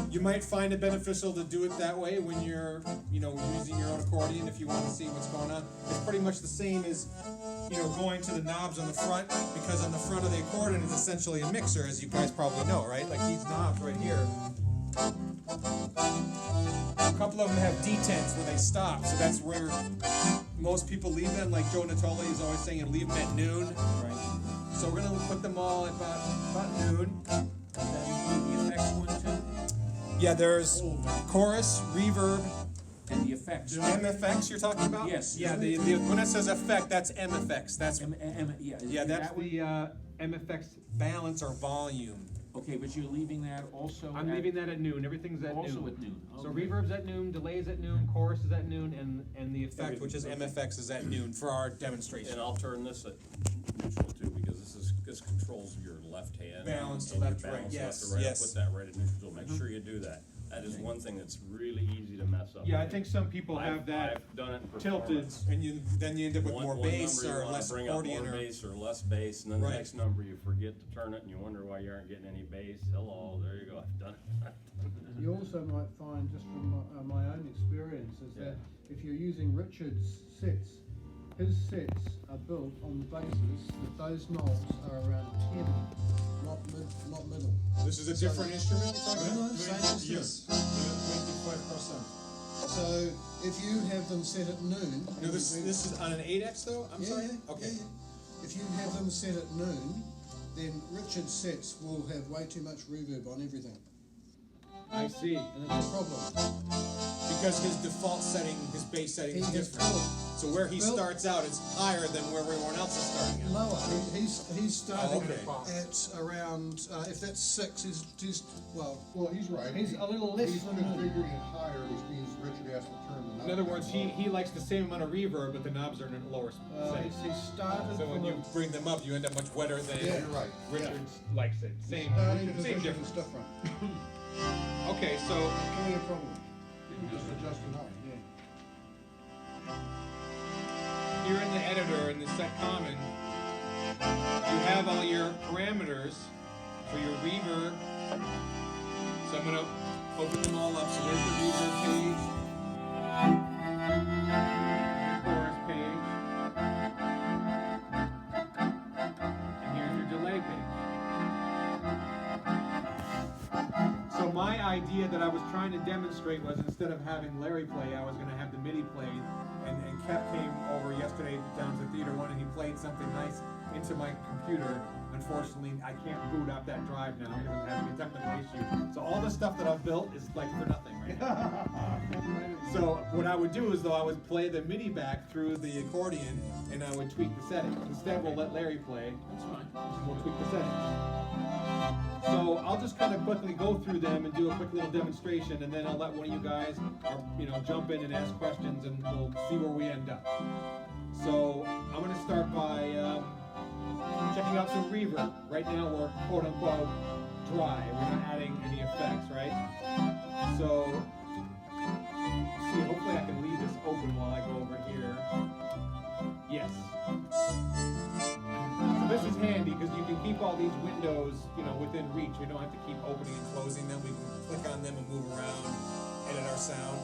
You might find it beneficial to do it that way when you're, using your own accordion if you want to see what's going on. It's pretty much the same as, going to the knobs on the front, because on the front of the accordion is essentially a mixer, as you guys probably know, right? Like these knobs right here. A couple of them have detents where they stop, so that's where most people leave them. Like Joe Natoli is always saying, leave them at noon. Right. So we're gonna put them all at about noon. The effects one too. Yeah, there's chorus, reverb, and the effects. M effects you're talking about? Yes. Yeah, the when it says effect, that's M effects. That's yeah, that's the M effects balance or volume. Okay, but you're leaving that also. I'm leaving that at noon. Everything's at noon. Also at noon. Okay. So reverb's at noon, delays at noon, chorus is at noon, and the effect, which is MFX, is at noon for our demonstration. And I'll turn this at neutral too, because this controls your left hand. Balance to and left, your balance right. left Yes, to right. yes. Put that right at neutral. Make sure you do that. That is one thing that's really easy to mess up. Yeah, I think some people have that I've done it in tilted, and then you end up with more bass number, or less bring up accordion more or bass or less bass, and then Right. the next number you forget to turn it, and you wonder why you aren't getting any bass. Hello, there you go. I've done it. You also might find, just from my own experience, is that if you're using Richard's sets, his sets are built on the basis that those knobs are around 10, not middle. This is a different instrument you're talking No, about? same instrument. Yes. 25%. So if you have them set at noon... No, this is on an 8X though? I'm sorry? Okay. Yeah. If you have them set at noon, then Richard's sets will have way too much reverb on everything. I see. And it's a problem. Because his default setting, his bass setting is different. So where he starts out is higher than where everyone else is starting at. Lower. He's starting Oh, okay. at around, if that's 6, he's well, he's right. He's a little less He's than configuring it higher, which means Richard has to turn the knob. In other words, he likes the same amount of reverb, but the knobs are in a lower setting. he started So when from you bring them up, you end up much wetter than Yeah, you're right. Richard likes it. Same starting same position is difference. different. Okay, so Only a problem. You just adjust the knob. Yeah. here in the editor, in the set common, you have all your parameters for your reverb. So I'm going to open them all up. So there's the reverb page, chorus page, and here's your delay page. So my idea that I was trying to demonstrate was, instead of having Larry play, I was going to have the MIDI played. And Kep came over yesterday down to Theater 1 and he played something nice into my computer. Unfortunately, I can't boot up that drive now because I'm having a technical issue. So all the stuff that I've built is like for nothing right now. So what I would do is, though, I would play the MIDI back through the accordion and I would tweak the settings. Instead, we'll let Larry play. That's fine. We'll tweak the settings. So I'll just kind of quickly go through them and do a quick little demonstration, and then I'll let one of you guys, jump in and ask questions, and we'll see where we end up. So I'm going to start by checking out some reverb. Right now we're quote unquote dry. We're not adding any effects, right? So see, hopefully I can leave this open while I go over here. Yes. So this is handy because you can keep all these windows, within reach. We don't have to keep opening and closing them. We can click on them and move around, edit our sound.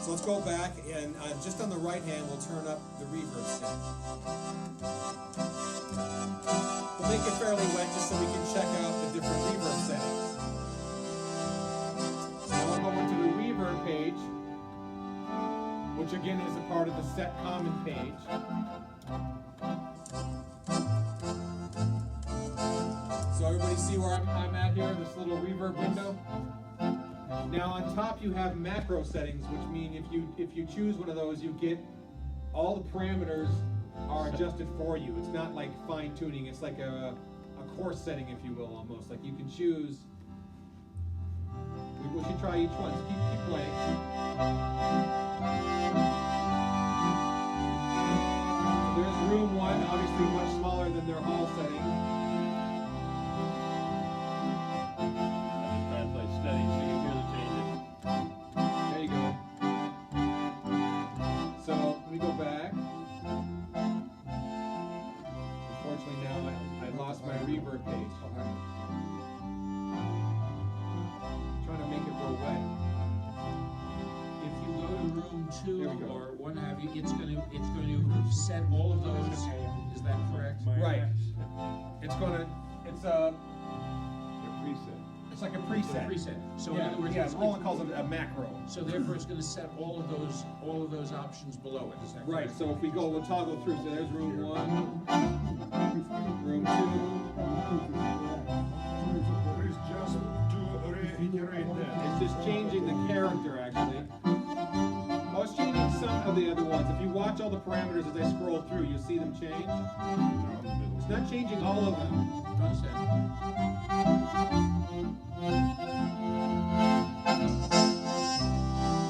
So let's go back, and just on the right hand, we'll turn up the reverb setting. We'll make it fairly wet just so we can check out the different reverb settings. So now I'm over to the reverb page, which again is a part of the set common page. So everybody see where I'm at here, this little reverb window? Now on top you have macro settings, which mean if you choose one of those, you get all the parameters are adjusted for you. It's not like fine tuning, it's like a coarse setting, if you will, almost. Like you can choose. We should try each one. So keep playing. So there's room 1, obviously much smaller than their hall setting. Translate steady so you can hear the changes. There you go. So let me go back. Unfortunately now I lost my reverb page. Trying to make it two, Here we go. or what have you, it's going to set all of those, is that correct? Right. It's like a preset. Preset. So in Yeah, other words, yeah, it's, Roland calls it a macro. so therefore it's gonna set all of those options below it, is that Right, correct? so if we'll toggle through, so there's room 1, room 2. Please just to reiterate that. It's just changing the character, actually. Oh, it's changing some of the other ones. If you watch all the parameters as I scroll through, you'll see them change. It's not changing all of them. Understand?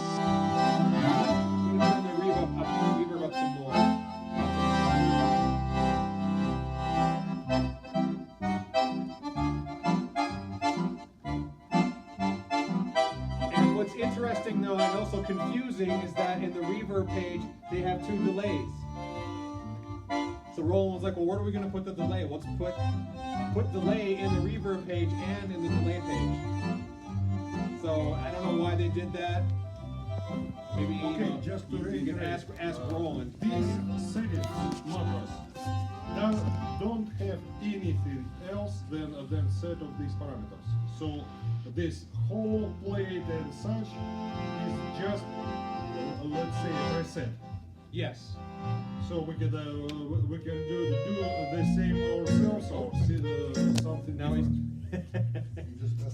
I'm gonna turn the reverb up some more. And what's interesting though, and also confusing, is that in the reverb page, they have 2 delays. So Roland was like, well, where are we gonna put the delay? Let's put delay in the reverb page and in the delay page. So I don't know why they did that. Maybe Okay, just to you can reiterate, ask Roland. These settings macros don't have anything else than set of these parameters. So this whole plate and such is just let's say a reset. Yes. So we can do the same ourselves or see something Now he's. different.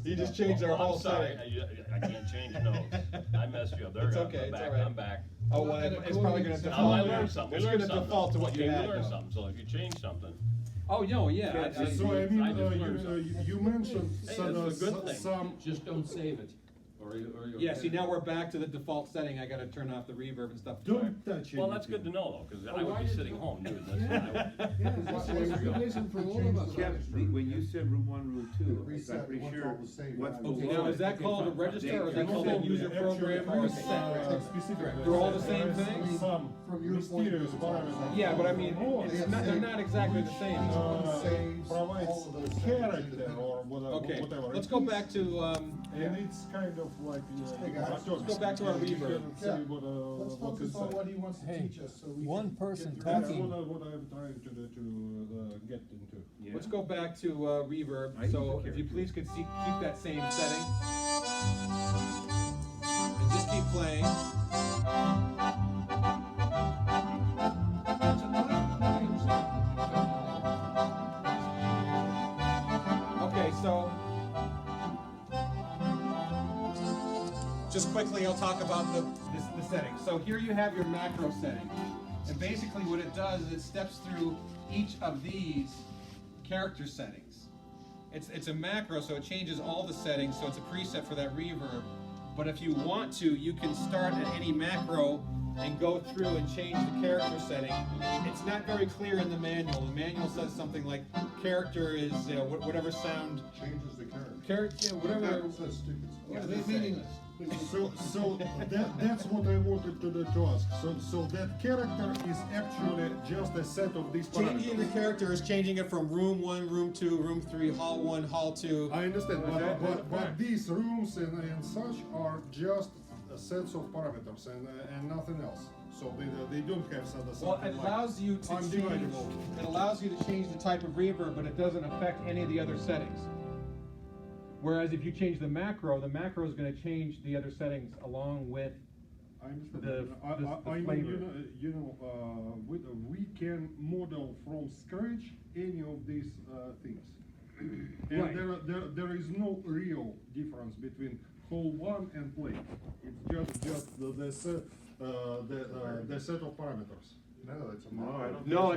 He just changed our Oh, whole I'm sorry, setting. I can't change notes. I messed you up. There It's we go. okay, I'm it's back, all right. I'm back. Oh, well, it's probably gonna Now default. I learned something. It's We learned gonna something. default to what you Okay, had. we learned though. something. So if you change something, Oh, no, yeah. So I mean, I just learned something. you mentioned Hey, some, that's a good thing. some. Just don't save it, or you'll. Yeah, see, now we're back to the default setting. I gotta turn off the reverb and stuff. Don't touch it. well, that's good to know though, because I would be sitting home doing this. and I would- Yeah, it's a good lesson for all of us. When you said room 1, room 2, I'm Reset, pretty once sure all the same what's values. Now, is that called a register or is that called a user program or a set? Specific. They're all the same thing? Some From your point of mysterious view. parameters. Yeah, but I mean, they're not exactly the same. Provides all of those character settings. or whatever. Okay, whatever let's it go is. back to, And it's kind of like. Hey, guys, let's go back to our reverb. See what, Let's what's focus on inside. what he wants to Hey, teach us, so we one can person get through That's this. talking. what I'm trying to get into. Yeah. Let's go back to reverb. I use So the if you character. please could keep that same setting. And just keep playing. Okay, so just quickly I'll talk about the settings. So here you have your macro setting. And basically what it does is it steps through each of these character settings. It's a macro, so it changes all the settings, so it's a preset for that reverb. But if you want to, you can start at any macro and go through and change the character setting. It's not very clear in the manual. The manual says something like character is whatever sound, Changes the character. character, whatever. That's stupid. Yeah, They're they say. meaningless. So that's what I wanted to ask. So that character is actually just a set of these Changing the parameters. character is changing it from room 1, room 2, room 3, hall 1, hall 2. I understand, That- but these rooms and such are just sets of parameters and nothing else. So they don't have something Well, it like allows you to change, undividable. it allows you to change the type of reverb, but it doesn't affect any of the other settings. Whereas if you change the macro is going to change the other settings along with. I understand. the I mean, flavor. we can model from scratch any of these things. And Right. there is no real difference between whole one and plate. It's just the set of parameters. No, it's a No, I don't No, think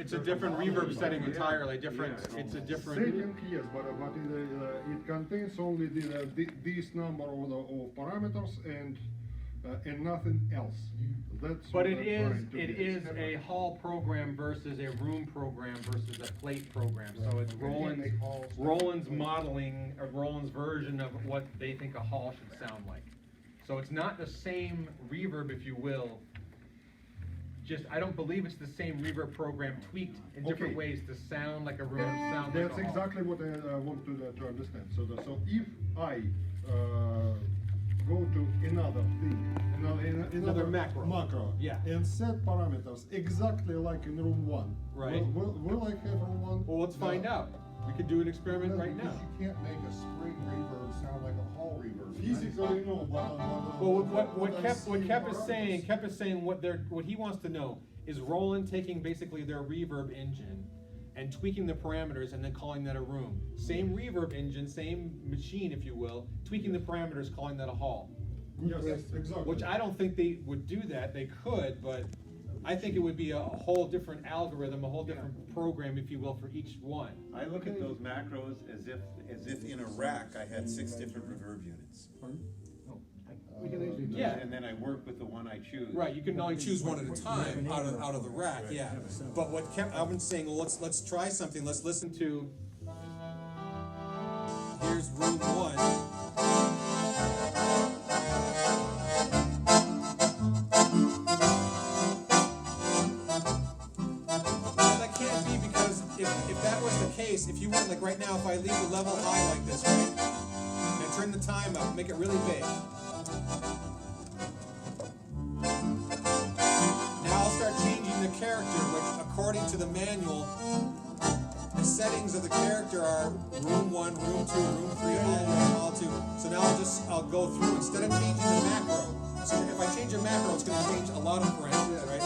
it's so. a different reverb setting entirely, different, Yeah. it's a different. Setting, yes, but it contains only this number of parameters and nothing else. That's But what it I'm is, trying to it get. is a hall program versus a room program versus a plate program, so it's Roland's modeling, or Roland's version of what they think a hall should sound like. So it's not the same reverb, if you will, just, I don't believe it's the same reverb program tweaked in different Okay. ways to sound like a room, sound like a That's hall. exactly what I want to understand. So if I go to another thing, Another macro. macro, Yeah. and set parameters exactly like in room 1. Right. Will I have room 1? Well, let's find out. We could do an experiment right now. You can't make a spring reverb sound like a hall reverb. Physically, no, but Well, what I Kep see is saying, what he wants to know is Roland taking basically their reverb engine and tweaking the parameters and then calling that a room. Same reverb engine, same machine, if you will, tweaking the parameters, calling that a hall. Yes, exactly. Which I don't think they would do that. They could, but I think it would be a whole different algorithm, a whole different program, if you will, for each one. I look at those macros as if in a rack I had 6 different reverb units. We can actually do Yeah. And then I work with the one I choose. Right, you can only choose one at a time out of the rack, yeah. But what I've been saying, well, let's try something. Let's listen to. Here's room 1. Well, that can't be, because if that was the case, if you went like right now, if I leave the level high like this, right, and I turn the time up, make it really big. Now I'll start changing the character, which according to the manual, the settings of the character are room 1, room 2, room 3, hall 1, hall 2. So now I'll go through, instead of changing the macro. So if I change a macro, it's gonna change a lot of parameters, right?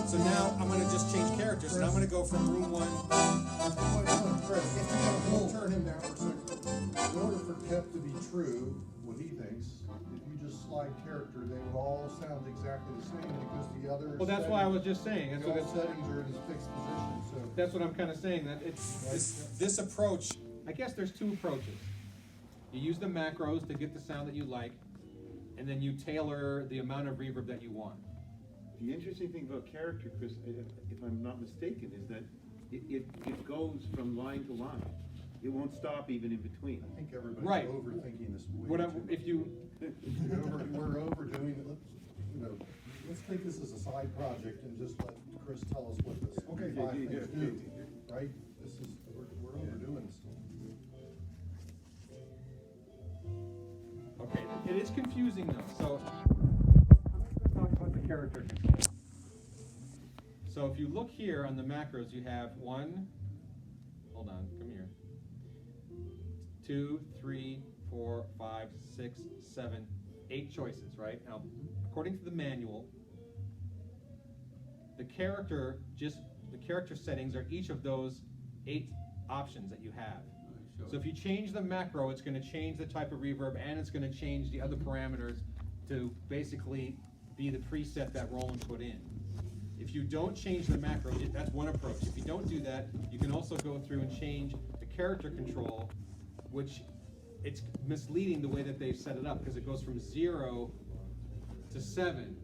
So now I'm gonna just change characters, and I'm gonna go from room 1. Chris, we'll turn him down for a second. In order for Kep to be true, what he thinks, if you just slide character, they would all sound exactly the same, because the other. Well, that's why I was just saying, that's The what all settings are in its fixed position, so. That's what I'm kind of saying, that it's this approach. I guess there's 2 approaches. You use the macros to get the sound that you like, and then you tailor the amount of reverb that you want. The interesting thing about character, Chris, if I'm not mistaken, is that it goes from line to line. It won't stop even in between. I think everybody's Right. overthinking this. way What too if you? We're overdoing it. Let's take this as a side project and just let Chris tell us what the Okay, 5 yeah, things yeah, do, right? We're overdoing this. Okay, it is confusing though. So let's talk about the character control. So if you look here on the macros, you have 1. Hold on, come here. 2, 3, 4, 5, 6, 7, 8 choices, right? Now, according to the manual, the character settings are each of those 8 options that you have. So if you change the macro, it's going to change the type of reverb, and it's going to change the other parameters to basically be the preset that Roland put in. If you don't change the macro, that's one approach. If you don't do that, you can also go through and change the character control, which it's misleading the way that they've set it up, because it goes from 0 to 7.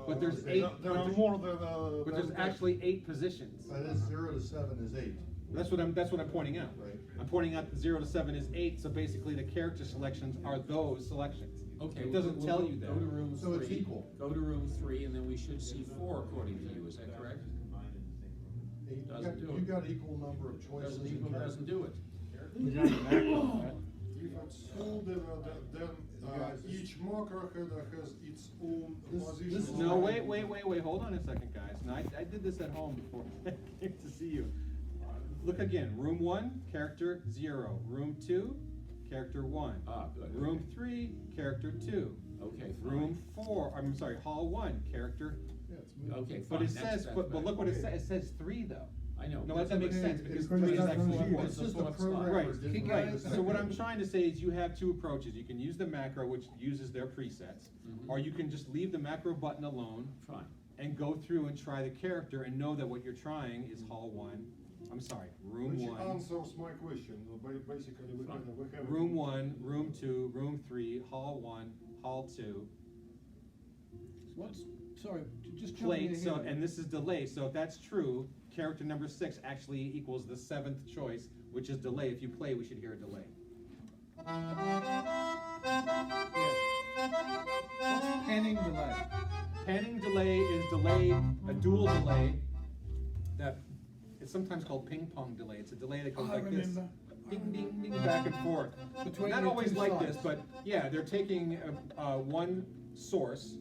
But there's 8. There are more than. But there's actually 8 positions. That is 0 to 7 is 8. That's what I'm pointing out. Right. I'm pointing out that 0 to 7 is 8, so basically the character selections are those selections. Okay. It doesn't tell you that. Go to room 3. So it's equal. Go to room 3, and then we should see 4 according to you, is that correct? Doesn't do You it. got equal number of choices. Doesn't equal, doesn't do it. If it's full, then each macro header has its own position. No, wait, hold on a second, guys. Now, I did this at home before I came to see you. Look again, room 1, character 0. Room 2, character 1. Ah, good. Room 3, character 2. Okay, fine. Room 4, hall 1, character. Yeah, it's moving. Okay, But fine. it says, but look what it says, it says 3 though. I know. No, that doesn't make sense, because It's 3 is actually not- 4. It's just a Fourth spot. program. Right, Didn't right, write so what I'm trying to say is you have 2 approaches. You can use the macro, which uses their presets, or you can just leave the macro button alone Fine. and go through and try the character and know that what you're trying is room Which 1, answers my question. Basically, we have. room 1, room 2, room 3, hall 1, hall 2, What's, sorry, just jumping plate, in so, here. and this is delay, so if that's true, character number 6 actually equals the 7th choice, which is delay. If you play, we should hear a delay. What's panning delay? Panning delay is a dual delay that it's sometimes called ping pong delay. It's a delay that goes like this. ding, ding, ding, back and forth. Between Not the always two like sides. this, but yeah, they're taking one source,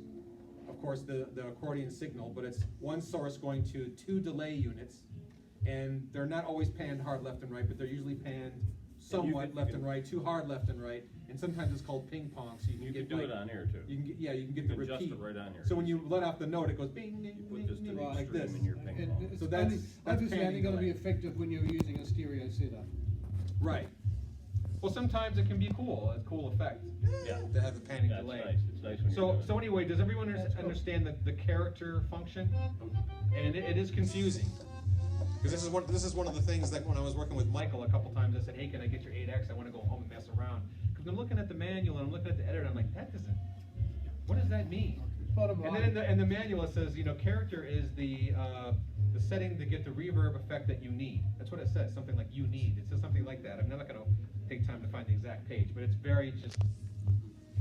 of course, the accordion signal, but it's one source going to two delay units, and they're not always panned hard left and right, but they're usually panned somewhat left and right, too hard left and right, and sometimes it's called ping pong, so you can You get can do like, it on here too. you can get, yeah, you can get You the can adjust repeat. it right on here. So when you let off the note, it goes bing, ding, You put ding, this to ding, the like this. extreme in your ping pong. It's So that's obviously panning only going to be delay. effective when you're using a stereo setup. Right. Well, sometimes it can be cool, a cool effect. Yeah. To have the panning That's delay. nice, it's nice when you're So, doing it. so anyway, does everyone That's cool. understand the character function? And it is confusing. Because this is one of the things that when I was working with Michael a couple times, I said, hey, can I get your 8X? I want to go home and mess around. Because I'm looking at the manual and I'm looking at the editor and I'm like, that doesn't, what does that mean? Bottom And line. then in the manual it says, character is the setting to get the reverb effect that you need. That's what it says, something like you need. It says something like that. I'm not gonna take time to find the exact page, but it's very just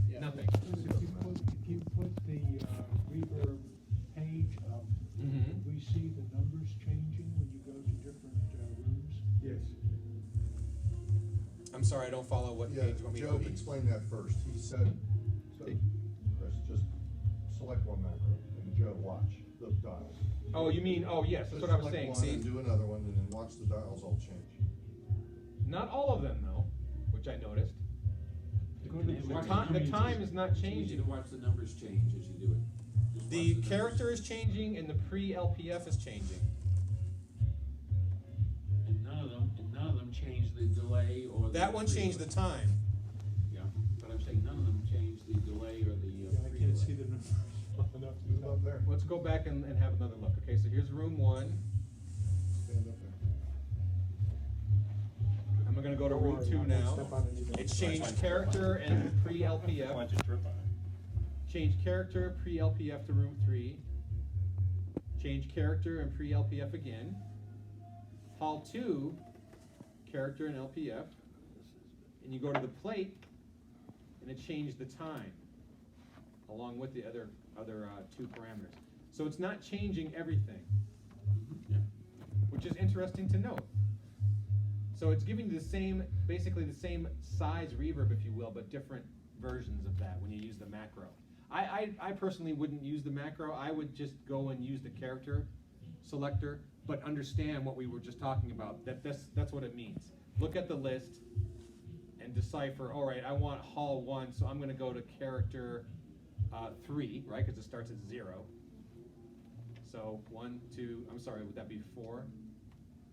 Yeah. nothing. If you put the reverb page up, Mhm. we see the numbers changing when you go to different rooms. Yes. I'm sorry, I don't follow what Yeah, Joe explained that first. He said, Chris, just select one macro, and Joe, watch the dials. Oh, you mean, oh yes, that's Just what I was select saying. one See, and do another one, and then watch the dials all change. not all of them though, which I noticed. Watch The time is not It's easy changing. to watch the numbers change as you do it. Just watch The numbers. character is changing and the pre-LPF is changing. And none of them change the delay or the. That one changed the time. Yeah, but I'm saying none of them change the delay or the. Yeah, I can't see the numbers well enough to Move up there, Let's go back and have another look. Okay, so here's room 1. stand up there. I'm gonna go to room 2 now. It's changed character and Why pre-LPF. don't you trip on it? Change character, pre-LPF to room 3. Change character and pre-LPF again. Hall 2, character and LPF. And you go to the plate, and it changed the time, along with the other 2 parameters. So it's not changing everything, Yeah. which is interesting to note. So it's giving you the same, basically the same size reverb, if you will, but different versions of that when you use the macro. I personally wouldn't use the macro. I would just go and use the character selector, but understand what we were just talking about. That's what it means. Look at the list and decipher, all right, I want hall 1, so I'm gonna go to character 3, right, because it starts at 0. So 1, 2, I'm sorry, would that be 4?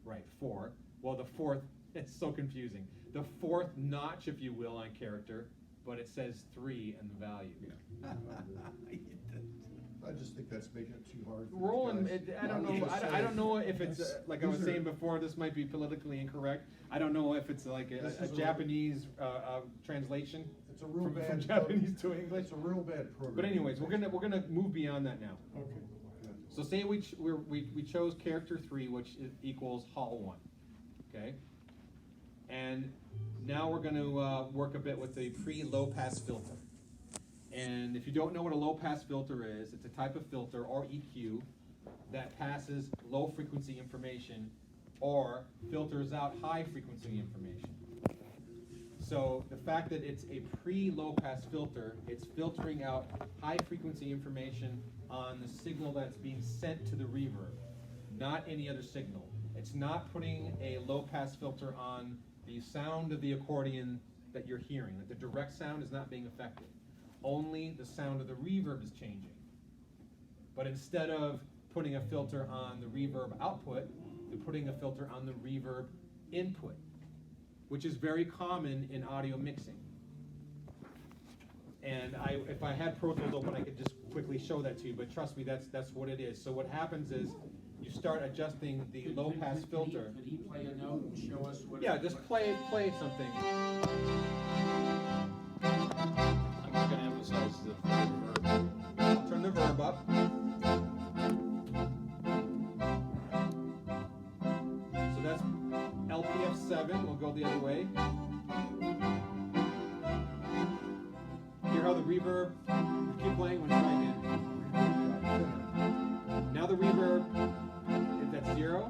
Right, 4. Well, the 4th, it's so confusing. The 4th notch, if you will, on character, but it says 3 in the value. I just think that's making it too hard for these Roland, guys. I don't know. I don't know if it's like I was saying before. This might be politically incorrect. I don't know if it's like This a is a- Japanese translation It's a real from bad. Japanese to English. It's a real bad program. But anyways, we're gonna move beyond that now. Okay. So say we chose character 3, which equals hall 1, okay? And now we're gonna work a bit with the pre-low pass filter. And if you don't know what a low pass filter is, it's a type of filter or EQ that passes low frequency information or filters out high frequency information. So the fact that it's a pre-low pass filter, it's filtering out high frequency information on the signal that's being sent to the reverb, not any other signal. It's not putting a low pass filter on the sound of the accordion that you're hearing, that the direct sound is not being affected. Only the sound of the reverb is changing. But instead of putting a filter on the reverb output, they're putting a filter on the reverb input, which is very common in audio mixing. And if I had Pro Tools open, I could just quickly show that to you, but trust me, that's what it is. So what happens is, you start adjusting the low pass filter. Could he play a note and show us what? Yeah, just play something. I'm just gonna emphasize the verb. I'll turn the verb up. So that's LPF 7, we'll go the other way. Hear how the reverb, keep playing when try again. Now the reverb, if that's 0.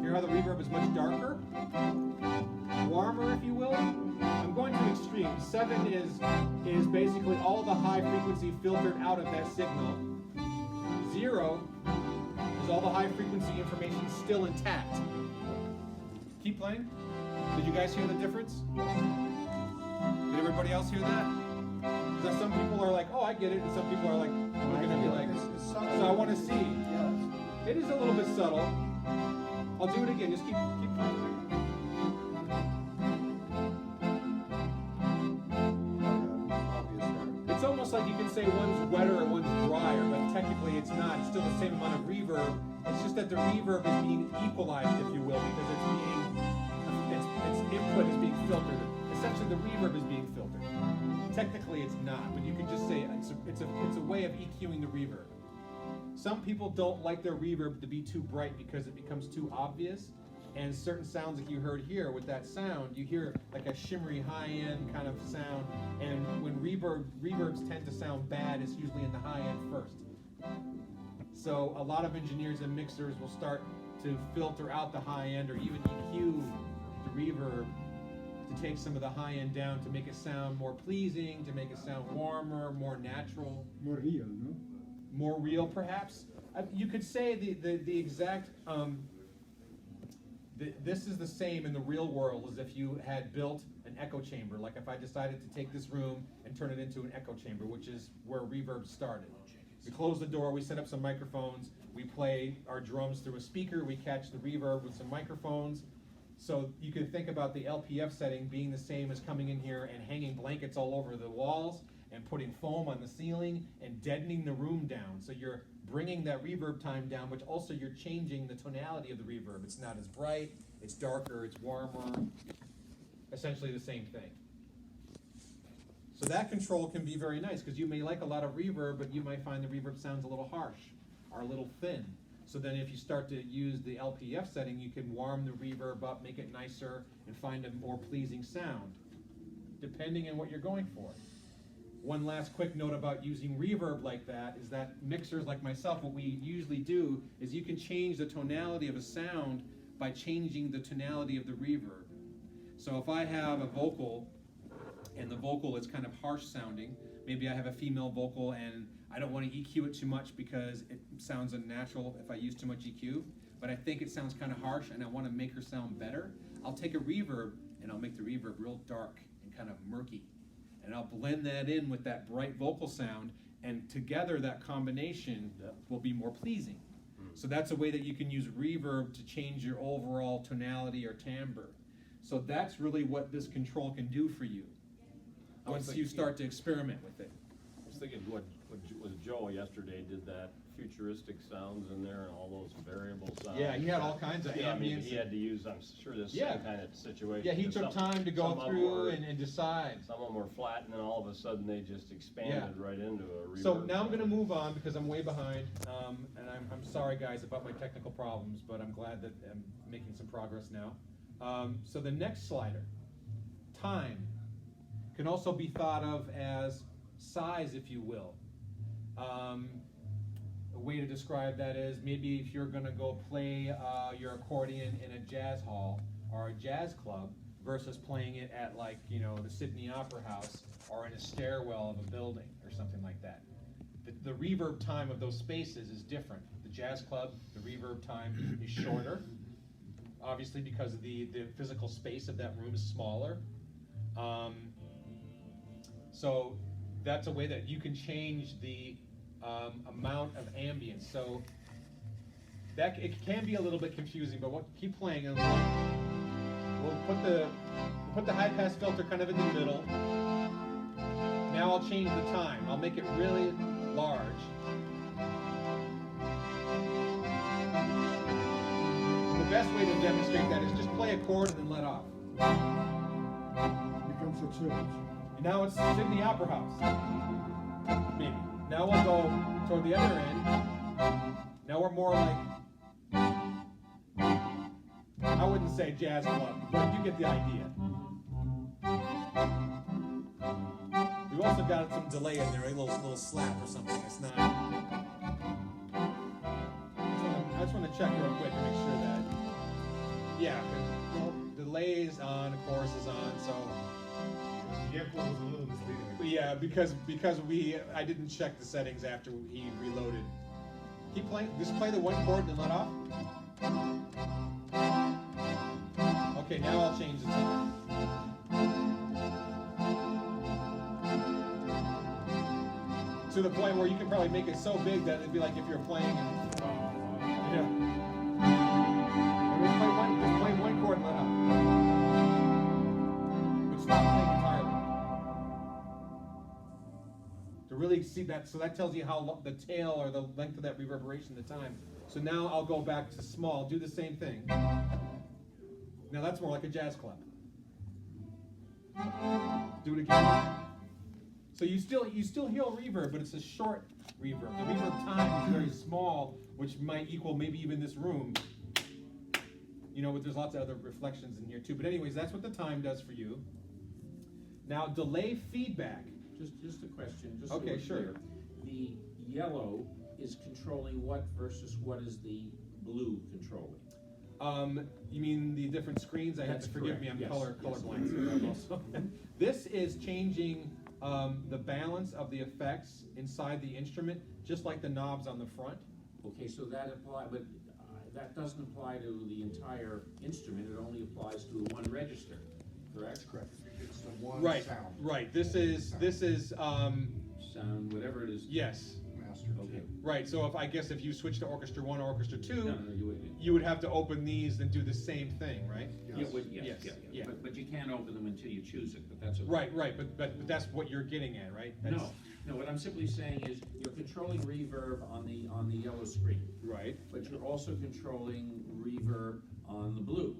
Hear how the reverb is much darker? warmer, if you will. I'm going to extreme. 7 is basically all the high frequency filtered out of that signal. 0 is all the high frequency information still intact. Keep playing. Did you guys hear the difference? Did everybody else hear that? Because some people are like, oh, I get it, and some people are like, we're gonna be like, so I want to see. It is a little bit subtle. I'll do it again. Just keep playing. It's almost like you can say one's wetter and one's drier, but technically it's not. It's still the same amount of reverb. It's just that the reverb is being equalized, if you will, because its input is being filtered. Essentially, the reverb is being filtered. Technically, it's not, but you can just say it's a way of EQing the reverb. Some people don't like their reverb to be too bright because it becomes too obvious. And certain sounds like you heard here with that sound, you hear like a shimmery high-end kind of sound. And when reverbs tend to sound bad, it's usually in the high-end first. So a lot of engineers and mixers will start to filter out the high-end or even EQ the reverb to take some of the high-end down to make it sound more pleasing, to make it sound warmer, more natural. More real, no? More real, perhaps. You could say the exact. This is the same in the real world as if you had built an echo chamber. Like if I decided to take this room and turn it into an echo chamber, which is where reverb started. We close the door, we set up some microphones, we play our drums through a speaker, we catch the reverb with some microphones. So you could think about the LPF setting being the same as coming in here and hanging blankets all over the walls and putting foam on the ceiling and deadening the room down. So you're bringing that reverb time down, but also you're changing the tonality of the reverb. It's not as bright, it's darker, it's warmer. Essentially the same thing. So that control can be very nice because you may like a lot of reverb, but you might find the reverb sounds a little harsh or a little thin. So then if you start to use the LPF setting, you can warm the reverb up, make it nicer, and find a more pleasing sound, depending on what you're going for. One last quick note about using reverb like that is that mixers like myself, what we usually do is you can change the tonality of a sound by changing the tonality of the reverb. So if I have a vocal and the vocal is kind of harsh sounding, maybe I have a female vocal and I don't want to EQ it too much because it sounds unnatural if I use too much EQ, but I think it sounds kind of harsh and I want to make her sound better, I'll take a reverb and I'll make the reverb real dark and kind of murky. And I'll blend that in with that bright vocal sound, and together that combination will be more pleasing. So that's a way that you can use reverb to change your overall tonality or timbre. So that's really what this control can do for you once you start to experiment with it. I was thinking what was Joe yesterday did that futuristic sounds in there and all those variable sounds. Yeah, he had all kinds of Yeah, I mean, ambience. he had to use, I'm sure, this Yeah. same kind of situation. Yeah, he took time to go some of them through were- and decide. Some of them were flat, and then all of a sudden they just expanded right into a reverb. So now I'm going to move on because I'm way behind, and I'm sorry guys about my technical problems, but I'm glad that I'm making some progress now. So the next slider, time, can also be thought of as size, if you will. A way to describe that is maybe if you're going to go play your accordion in a jazz hall or a jazz club versus playing it at like, you know, the Sydney Opera House or in a stairwell of a building or something like that. The reverb time of those spaces is different. The jazz club, the reverb time is shorter, obviously because the physical space of that room is smaller. So that's a way that you can change the amount of ambience. So that it can be a little bit confusing, but keep playing and we'll put the high pass filter kind of in the middle. Now I'll change the time. I'll make it really large. The best way to demonstrate that is just play a chord and then let off. Becomes a church. Now it's Sydney Opera House. Maybe. Now we'll go toward the other end. Now we're more like, I wouldn't say jazz club, but you get the idea. We've also got some delay in there, a little slap or something. It's not. I just want to check real quick to make sure that. Yeah. Well, delay is on, of course, is on, so. The echo was a little misleading. But yeah, because I didn't check the settings after he reloaded. Keep playing, just play the one chord and let off. Okay, now I'll change the time. To the point where you can probably make it so big that it'd be like if you're playing and, yeah. Just play one chord and let off. But stop playing entirely. To really see that, so that tells you how the tail or the length of that reverberation, the time. So now I'll go back to small, do the same thing. Now that's more like a jazz club. Do it again. So you still hear reverb, but it's a short reverb. The reverb time is very small, which might equal maybe even this room. You know, but there's lots of other reflections in here too. But anyways, that's what the time does for you. Now delay feedback. Just a question, just so Okay, we're sure. clear. The yellow is controlling what versus what is the blue controlling? You mean the different screens? I have That's to forgive me, correct, I'm yes, colorblind. yes. So this is changing the balance of the effects inside the instrument, just like the knobs on the front. Okay, so that apply, but that doesn't apply to the entire instrument, it only applies to one register, correct? Correct. It's the one Right, sound. right. This is Sound, whatever it is. yes. Master Okay. two. Right, so if you switch to Orchestra 1 or Orchestra 2, No, you wouldn't. you would have to open these and do the same thing, right? You would, yes, Yes, yeah, yeah. But you can't open them until you choose it, but that's okay. Right, but that's what you're getting at, right? That's- No, what I'm simply saying is, you're controlling reverb on the yellow screen, Right, but you're also controlling reverb on the blue.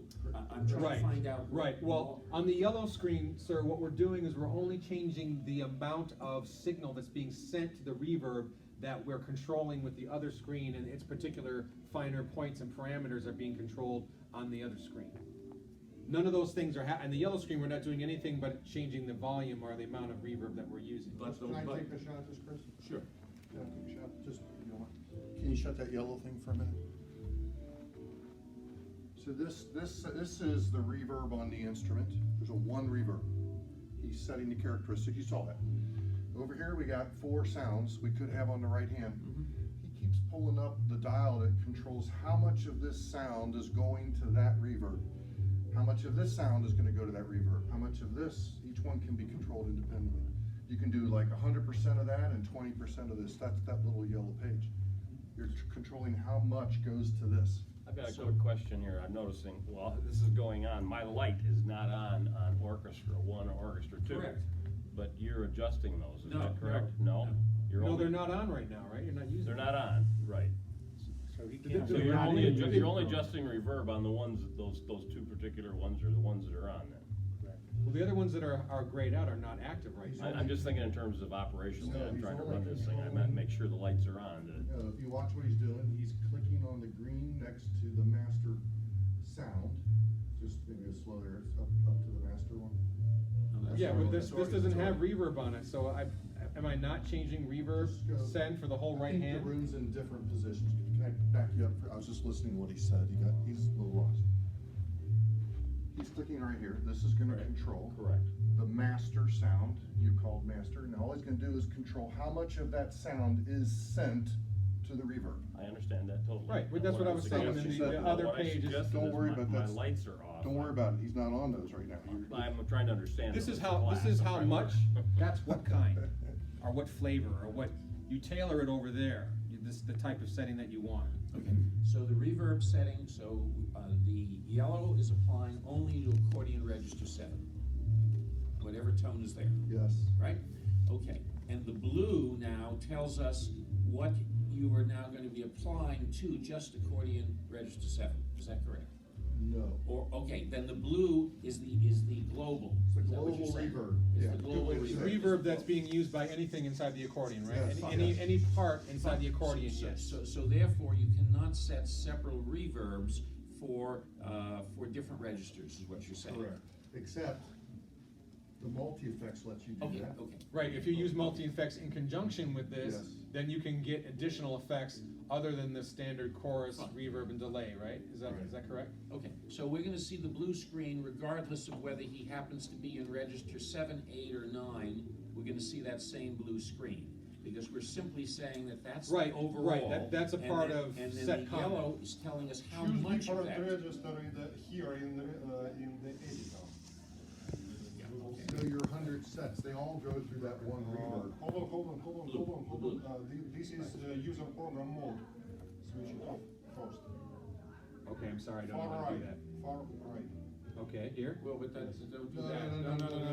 I'm trying right, to find out. right. Well, on the yellow screen, sir, what we're doing is we're only changing the amount of signal that's being sent to the reverb that we're controlling with the other screen, and its particular finer points and parameters are being controlled on the other screen. None of those things are on the yellow screen. We're not doing anything but changing the volume or the amount of reverb that we're using. But Can I take a shot at this, Chris? Sure. Yeah, take a shot. Just, you know what? Can you shut that yellow thing for a minute? So this is the reverb on the instrument. There's a one reverb. He's setting the characteristic. You saw that. Over here we got 4 sounds we could have on the right hand. He keeps pulling up the dial that controls how much of this sound is going to that reverb. How much of this sound is going to go to that reverb? How much of this? Each one can be controlled independently. You can do like 100% of that and 20% of this. That's that little yellow page. You're controlling how much goes to this. I've got a quick question here. I'm noticing, while this is going on, my light is not on Orchestra 1 or Orchestra 2. Correct. But you're adjusting those, is No, that correct? no. You're No, only- they're not on right now, right? You're not using They're them. not on, right. So he So can't. So They're you're not only, in. you're only adjusting reverb on the ones, those 2 particular ones are the ones that are on then. Well, the other ones that are grayed out are not active right now. I'm just thinking in terms of operationally, No, I'm he's trying to only run this thing, I controlling- meant make sure the lights are on. If you watch what he's doing, he's clicking on the green next to the master sound. Just maybe a slow there, it's up to the master one. Yeah, but this Sorry, doesn't sorry. have reverb on it, so am I not changing reverb Just go- send for the whole right I think hand? the room's in different positions. Can I back you up? I was just listening to what he said. He's a little lost. He's clicking right here. This is gonna Right. control. Correct. The master sound, you called master. Now all he's gonna do is control how much of that sound is sent to the reverb. I understand that totally. Right, but that's what I was saying, and suggested- the other what I page is- suggested Don't is worry my- about My that. lights are off. Don't worry about it. He's not on those right now. I'm trying to understand. This it is with how the glass. this is I'm how trying to much. learn. That's what kind, or what flavor, or what you tailor it over there. This the type of setting that you want. Okay, so the reverb setting, the yellow is applying only to accordion register 7. Whatever tone is there, Yes. right? Okay, and the blue now tells us what you are now gonna be applying to just accordion register 7, is that correct? No. Or, okay, then the blue is the global. It's the Is that what you're global saying? reverb. It's Yeah. the global Good way to The say it. reverb that's being used by anything inside the accordion, right? Yes. Any part inside the accordion, yes. So therefore, you cannot set separate reverbs for different registers, is what you're saying. Correct. Except The multi-effects lets you do Okay, that. okay. Right, if you use multi-effects in conjunction with this, Yes. then you can get additional effects other than the standard chorus, Fine. reverb, and delay, right? Is Right. that correct? Okay, so we're gonna see the blue screen regardless of whether he happens to be in register 7, 8, or 9, we're gonna see that same blue screen. Because we're simply saying that that's the Right, overall. right, that's a and part then- of And set then the comment. yellow is telling us how Choose much of different that. register here in the editor. Yeah, It'll okay. show your 100 sets, they all go through that one reverb. Hold on. This is user program mode. Switch it off first. Okay, I'm sorry, I don't know Far how to do right, that. far right. Okay, here? Well, but don't do No, that. no, no, no, no,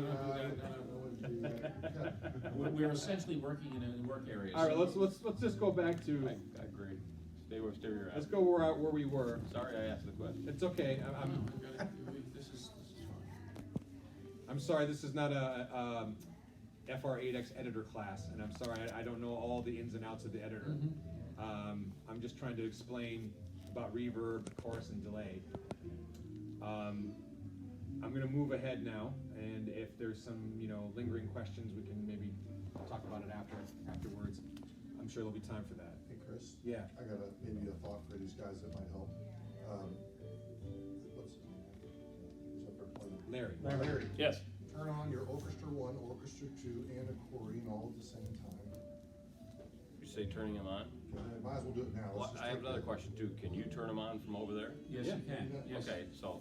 no, We're essentially working in a work area. All right, so- let's just go back to, I agree. Stay where you're at. let's go where we were. Sorry I asked the question. It's okay, No, this is fine. I'm sorry, this is not a FR8X editor class, and I'm sorry, I don't know all the ins and outs of the editor. I'm just trying to explain about reverb, chorus, and delay. I'm gonna move ahead now, and if there's some, lingering questions, we can maybe talk about it afterwards. I'm sure there'll be time for that. Hey, Chris? Yeah. I got maybe a thought for these guys that might help. What's his name? Who's up there playing? Larry. Larry. Yes. Turn on your Orchestra 1, Orchestra 2, and Accordion all at the same time. You say turning them on? Might as well do it now. Let's Well, just I have take another that. question too. Can you turn them on from over there? Yes, Yeah. you can, yes. Okay, so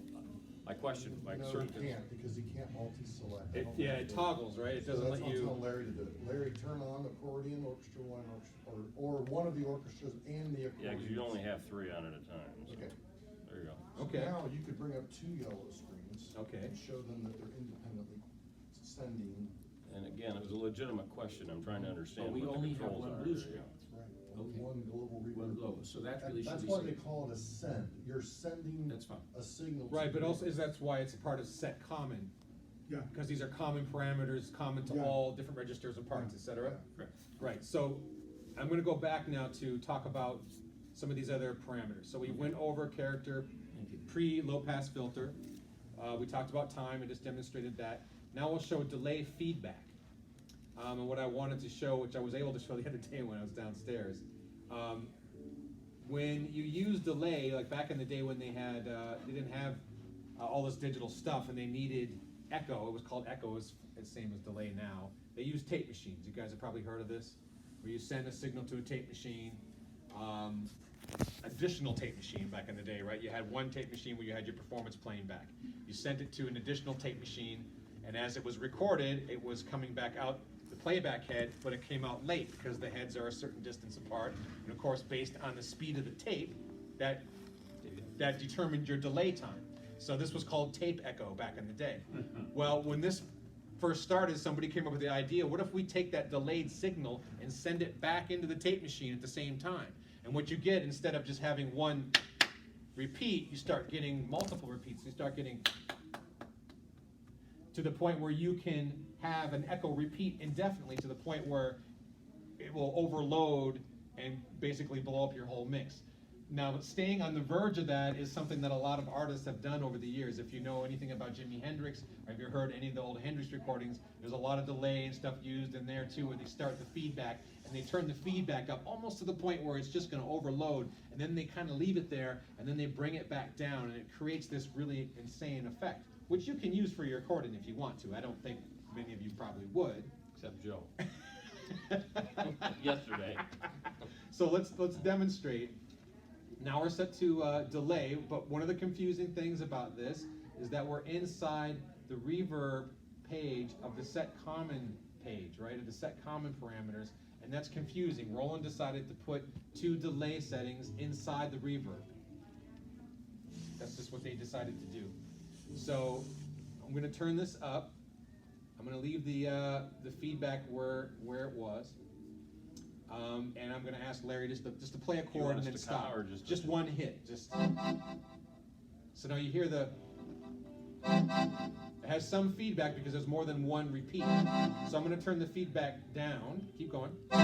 my question, No, he can't, because he can't multi-select. I don't know. It toggles, right? It So doesn't that's let why I'm you. telling Larry to do it. Larry, turn on Accordion, Orchestra 1, or one of the orchestras and the accordion. Yeah, because you only have 3 on at a time. So Okay. there you go. So Okay. now you could bring up 2 yellow screens. Okay. And show them that they're independently sending. And again, it was a legitimate question. I'm trying to understand But we what the only have controls one are. blue screen. That's right. Okay. One global reverb. One global, so that really should That's be. why seen. they call it a send. You're sending That's fine. a signal. to Right, but the- also that's why it's a part of set common, Yeah. because these are common parameters, common to Yeah. all different registers and parts, Yeah. etc. Correct. Right, so I'm gonna go back now to talk about some of these other parameters. So we went over character, Thank you. pre-low pass filter. We talked about time and just demonstrated that. Now we'll show delay feedback. And what I wanted to show, which I was able to show the other day when I was downstairs, when you use delay, like back in the day when they didn't have all this digital stuff and they needed echo, it was called echo, it's the same as delay now. They used tape machines. You guys have probably heard of this, where you send a signal to a tape machine. Additional tape machine back in the day, right? You had one tape machine where you had your performance playing back. You sent it to an additional tape machine, and as it was recorded, it was coming back out the playback head, but it came out late because the heads are a certain distance apart. And of course, based on the speed of the tape, that determined your delay time. So this was called tape echo back in the day. Well, when this first started, somebody came up with the idea, what if we take that delayed signal and send it back into the tape machine at the same time? And what you get, instead of just having one repeat, you start getting multiple repeats. You start getting to the point where you can have an echo repeat indefinitely, to the point where it will overload and basically blow up your whole mix. Now, staying on the verge of that is something that a lot of artists have done over the years. If you know anything about Jimi Hendrix, or if you've heard any of the old Hendrix recordings, there's a lot of delay and stuff used in there too, where they start the feedback, and they turn the feedback up almost to the point where it's just gonna overload, and then they kind of leave it there, and then they bring it back down, and it creates this really insane effect, which you can use for your accordion if you want to. I don't think many of you probably would. Except Joe. Yesterday. So let's demonstrate. Now we're set to delay, but one of the confusing things about this is that we're inside the reverb page of the set common page, right? Of the set common parameters, and that's confusing. Roland decided to put 2 delay settings inside the reverb. That's just what they decided to do. So I'm going to turn this up. I'm going to leave the feedback where it was. And I'm going to ask Larry just to play a chord and then stop. Or Just one hit. So now you hear the. It has some feedback because there's more than one repeat. So I'm going to turn the feedback down. Keep going. So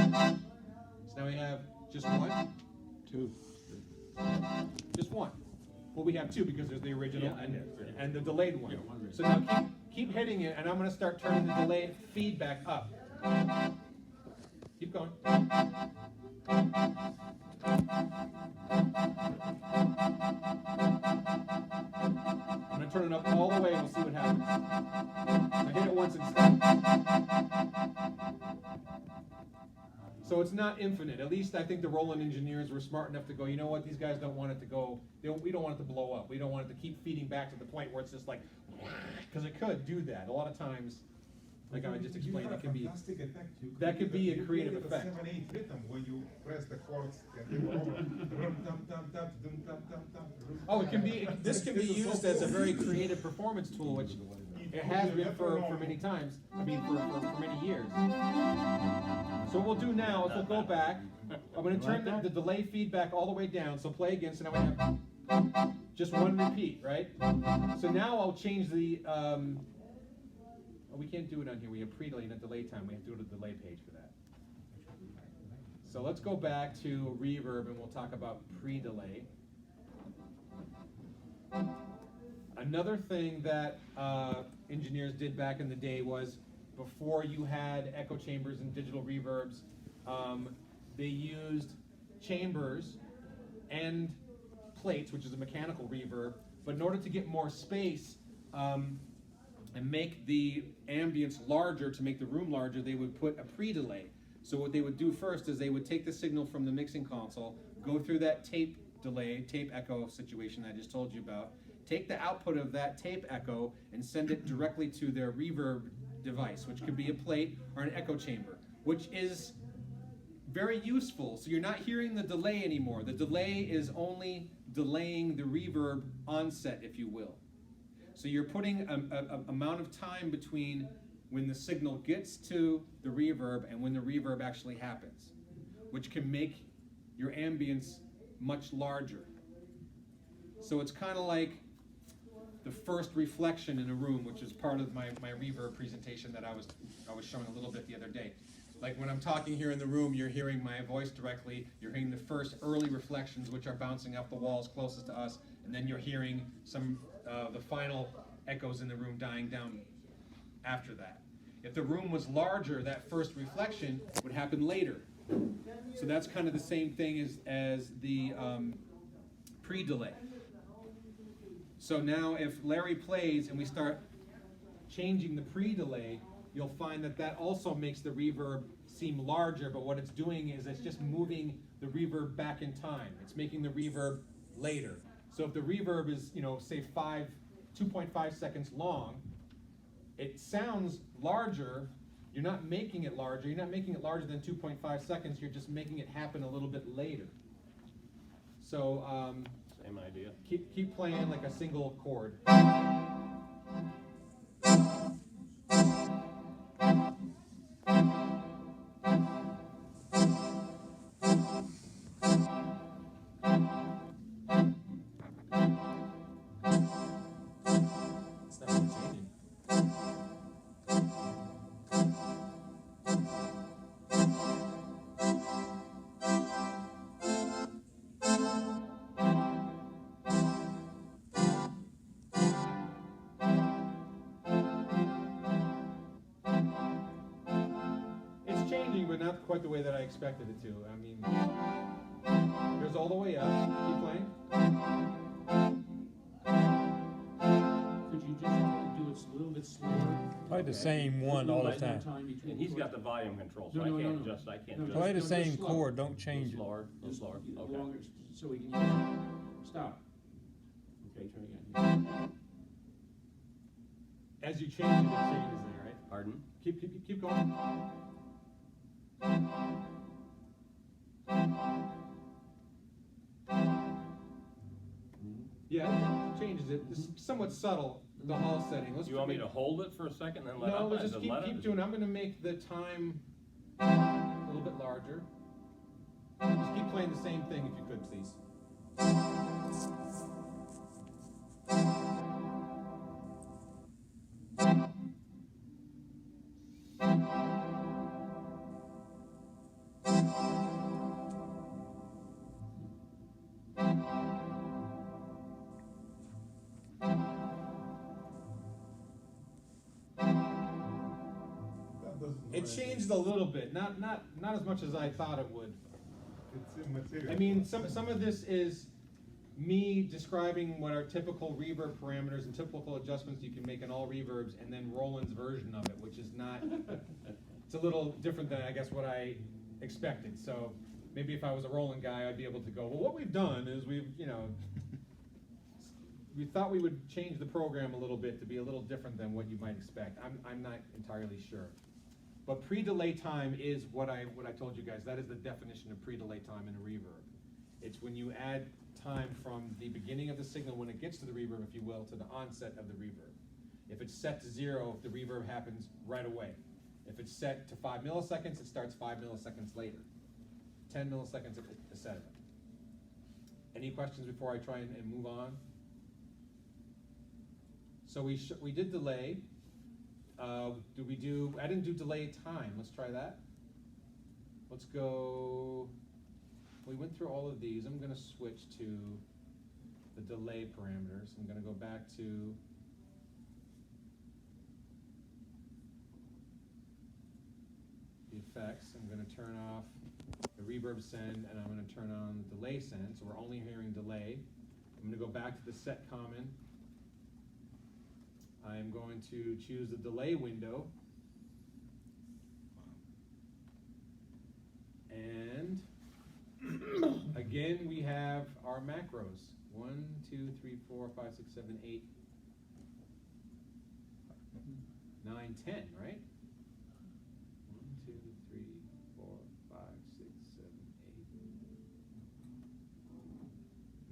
now we have just one. 2. Just one. Well, we have 2 because there's the original Yeah, and the delayed one. Yeah, one So now keep hitting it, and I'm going to start turning the delay feedback up. Keep going. I'm going to turn it up all the way, and we'll see what happens. I hit it once and stop. So it's not infinite. At least I think the Roland engineers were smart enough to go, you know what, these guys don't want it to go, we don't want it to blow up. We don't want it to keep feeding back to the point where it's just like, because it could do that. A lot of times, like I just explained, it can be, that could be a creative effect. 7/8 rhythm when you press the chords and they go over. Oh, it can be, this can be used as a very creative performance tool, which it has been for many times, I mean for many years. So what we'll do now is we'll go back, I'm going to turn the delay feedback all the way down, so play again, so now we have just one repeat, right? So now I'll change the, we can't do it on here, we have pre-delay and a delay time, we have to go to the delay page for that. So let's go back to reverb and we'll talk about pre-delay. Another thing that engineers did back in the day was, before you had echo chambers and digital reverbs, they used chambers and plates, which is a mechanical reverb, but in order to get more space and make the ambience larger, to make the room larger, they would put a pre-delay. So what they would do first is they would take the signal from the mixing console, go through that tape delay, tape echo situation I just told you about, take the output of that tape echo and send it directly to their reverb device, which could be a plate or an echo chamber, which is very useful. So you're not hearing the delay anymore. The delay is only delaying the reverb onset, if you will. So you're putting an amount of time between when the signal gets to the reverb and when the reverb actually happens, which can make your ambience much larger. So it's kind of like the first reflection in a room, which is part of my reverb presentation that I was showing a little bit the other day. Like when I'm talking here in the room, you're hearing my voice directly, you're hearing the first early reflections, which are bouncing up the walls closest to us, and then you're hearing some the final echoes in the room dying down after that. If the room was larger, that first reflection would happen later. So that's kind of the same thing as the pre-delay. So now if Larry plays and we start changing the pre-delay, you'll find that that also makes the reverb seem larger, but what it's doing is it's just moving the reverb back in time. It's making the reverb later. So if the reverb is, say 2.5 seconds long, it sounds larger. You're not making it larger. You're not making it larger than 2.5 seconds. You're just making it happen a little bit later. So Same idea. keep playing like a single chord. It's not really changing. It's changing, but not quite the way that I expected it to. I mean, it goes all the way up. Keep playing. Could you just do it a little bit slower? Play the same one all the time. And he's got the volume control, so No, I no, can't no. adjust, I can't No, adjust. Play the Just same slow. chord, don't A change it. little slower, a little Just slower, okay. longer, so we can use it. Stop. Okay, try again. As you change it, it changes there, right? Pardon? Keep going. Yeah, it changes it. It's somewhat subtle, the hall setting. Let's You want me to hold it for a second and let No, up? let's just and let keep it? doing it. I'm going to make the time a little bit larger. Just keep playing the same thing if you could, please. It changed a little bit, not as much as I thought it would. It's immaterial. I mean, some of this is me describing what are typical reverb parameters and typical adjustments you can make in all reverbs, and then Roland's version of it, which is not. It's a little different than I guess what I expected. So maybe if I was a Roland guy, I'd be able to go, well, what we've done is we thought we would change the program a little bit to be a little different than what you might expect. I'm not entirely sure. But pre-delay time is what I told you guys. That is the definition of pre-delay time in a reverb. It's when you add time from the beginning of the signal when it gets to the reverb, if you will, to the onset of the reverb. If it's set to 0, the reverb happens right away. If it's set to 5 milliseconds, it starts 5 milliseconds later. 10 milliseconds, etc. Any questions before I try and move on? So we did delay. I didn't do delay time. Let's try that. Let's go, we went through all of these. I'm going to switch to the delay parameters. I'm going to go back to the effects. I'm going to turn off the reverb send, and I'm going to turn on the delay send, so we're only hearing delay. I'm going to go back to the set common. I'm going to choose the delay window. And again, we have our macros. 1, 2, 3, 4, 5, 6, 7, 8, 9, 10, right? 1, 2, 3, 4, 5, 6, 7,